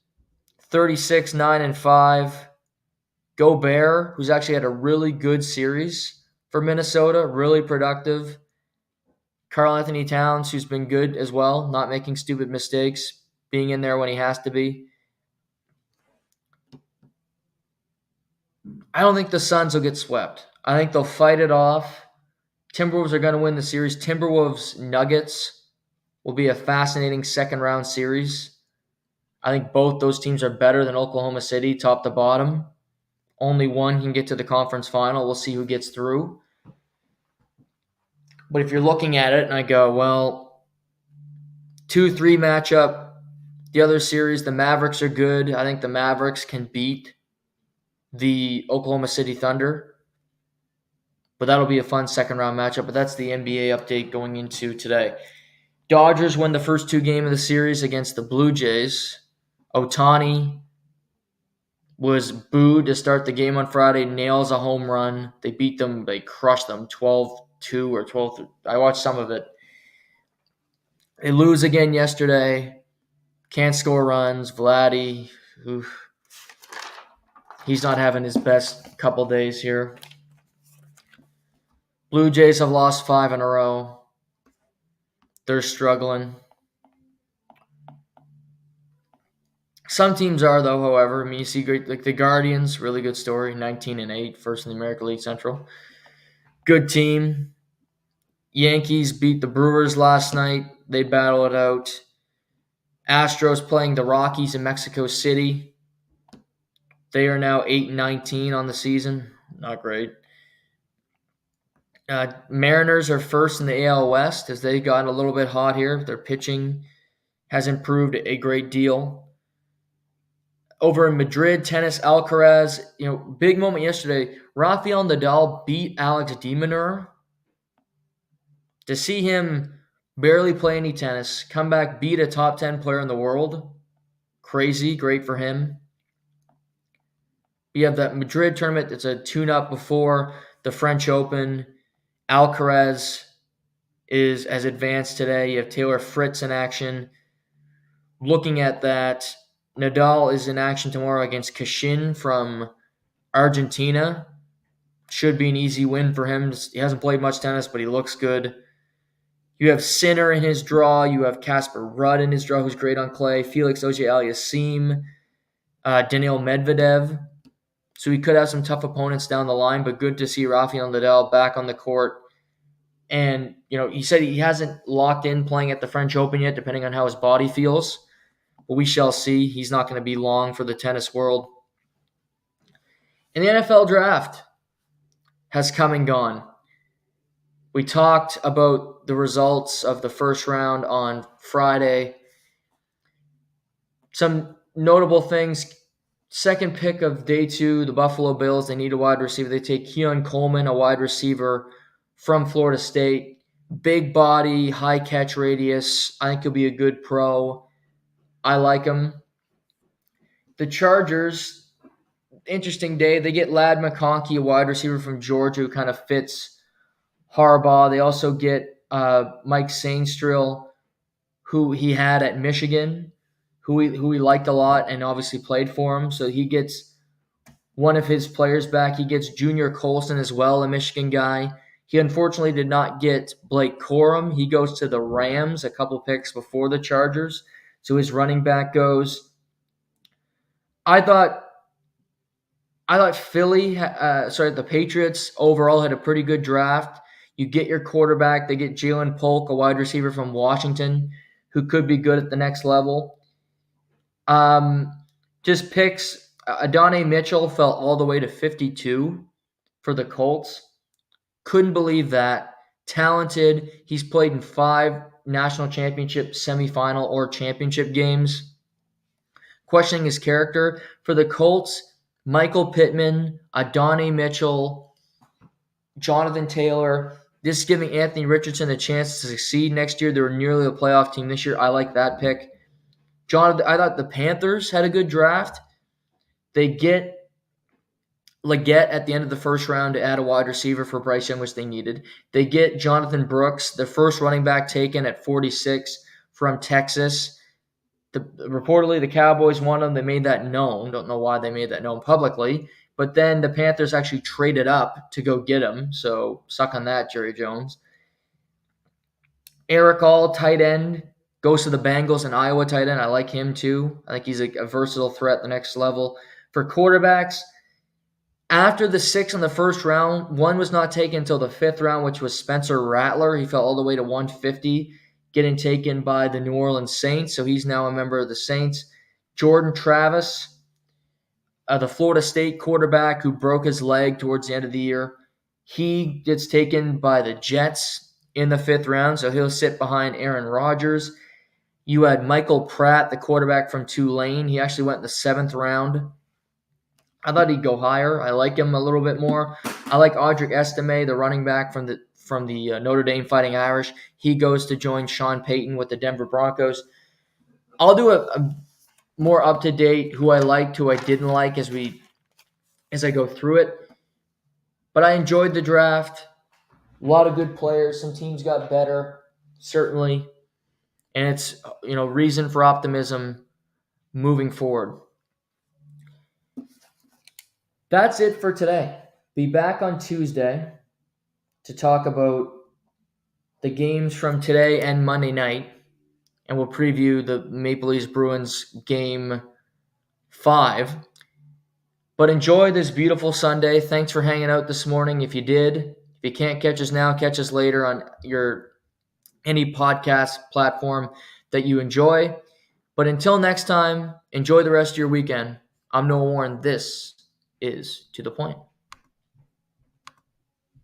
S1: 36, 9, and 5. Gobert, who's actually had a really good series for Minnesota, really productive. Karl Anthony Towns, who's been good as well, not making stupid mistakes, being in there when he has to be. I don't think the Suns will get swept. I think they'll fight it off. Timberwolves are going to win the series. Timberwolves Nuggets will be a fascinating second-round series. I think both those teams are better than Oklahoma City, top to bottom. Only one can get to the conference final. We'll see who gets through. But if you're looking at it and I go, well, 2-3 matchup. The other series, the Mavericks are good. I think the Mavericks can beat the Oklahoma City Thunder. But that'll be a fun second-round matchup. But that's the NBA update going into today. Dodgers win the first two games of the series against the Blue Jays. Ohtani was booed to start the game on Friday, nails a home run. They beat them. They crushed them 12-2 or 12. I watched some of it. They lose again yesterday. Can't score runs. Vladdy, he's not having his best couple days here. Blue Jays have lost 5 in a row. They're struggling. Some teams are, though, however. I mean, you see great, like the Guardians, really good story, 19-8, first in the American League Central. Good team. Yankees beat the Brewers last night. They battle it out. Astros playing the Rockies in Mexico City. They are now 8-19 on the season. Not great. Mariners are first in the AL West as they got a little bit hot here. Their pitching has improved a great deal. Over in Madrid, tennis, Alcaraz, big moment yesterday. Rafael Nadal beat Alex de Minaur. To see him barely play any tennis, come back, beat a top 10 player in the world, crazy, great for him. You have that Madrid tournament. It's a tune-up before the French Open. Alcaraz has advanced today. You have Taylor Fritz in action. Looking at that, Nadal is in action tomorrow against Kashin from Argentina. Should be an easy win for him. He hasn't played much tennis, but he looks good. You have Sinner in his draw. You have Casper Rudd in his draw, who's great on clay. Felix Auger-Aliassime, Daniil Medvedev. So he could have some tough opponents down the line, but good to see Rafael Nadal back on the court. And, he said he hasn't locked in playing at the French Open yet, depending on how his body feels. But we shall see. He's not going to be long for the tennis world. And the NFL draft has come and gone. We talked about the results of the first round on Friday. Some notable things. Second pick of day 2, the Buffalo Bills, they need a wide receiver. They take Keon Coleman, a wide receiver from Florida State. Big body, high catch radius. I think he'll be a good pro. I like him. The Chargers, interesting day. They get Ladd McConkey, a wide receiver from Georgia who kind of fits Harbaugh. They also get Mike Sainstrill, who he had at Michigan, who he liked a lot and obviously played for him. So he gets one of his players back. He gets Junior Colson as well, a Michigan guy. He unfortunately did not get Blake Corum. He goes to the Rams a couple picks before the Chargers. So his running back goes. I thought the Patriots overall had a pretty good draft. You get your quarterback. They get Jalen Polk, a wide receiver from Washington, who could be good at the next level. Just picks. Adonai Mitchell fell all the way to 52 for the Colts. Couldn't believe that. Talented. He's played in 5 national championship semifinal or championship games. Questioning his character. For the Colts, Michael Pittman, Adonai Mitchell, Jonathan Taylor. This is giving Anthony Richardson a chance to succeed next year. They were nearly a playoff team this year. I like that pick. I thought the Panthers had a good draft. They get Leggett at the end of the first round to add a wide receiver for Bryce Young, which they needed. They get Jonathan Brooks, the first running back taken at 46 from Texas. Reportedly, the Cowboys want him. They made that known. Don't know why they made that known publicly. But then the Panthers actually traded up to go get him. So suck on that, Jerry Jones. Eric All, tight end, goes to the Bengals, an Iowa tight end. I like him too. I think he's a versatile threat at the next level. For quarterbacks, after the 6 in the first round, one was not taken until the 5th round, which was Spencer Rattler. He fell all the way to 150, getting taken by the New Orleans Saints. So he's now a member of the Saints. Jordan Travis, the Florida State quarterback who broke his leg towards the end of the year. He gets taken by the Jets in the 5th round, so he'll sit behind Aaron Rodgers. You had Michael Pratt, the quarterback from Tulane. He actually went in the 7th round. I thought he'd go higher. I like him a little bit more. I like Audric Estime, the running back from the Notre Dame Fighting Irish. He goes to join Sean Payton with the Denver Broncos. I'll do a more up-to-date who I liked, who I didn't like as I go through it. But I enjoyed the draft. A lot of good players. Some teams got better, certainly. And it's, reason for optimism moving forward. That's it for today. Be back on Tuesday to talk about the games from today and Monday night. And we'll preview the Maple Leafs Bruins game 5. But enjoy this beautiful Sunday. Thanks for hanging out this morning. If you did, if you can't catch us now, catch us later on any podcast platform that you enjoy. But until next time, enjoy the rest of your weekend. I'm Noah Warren. This is To The Point.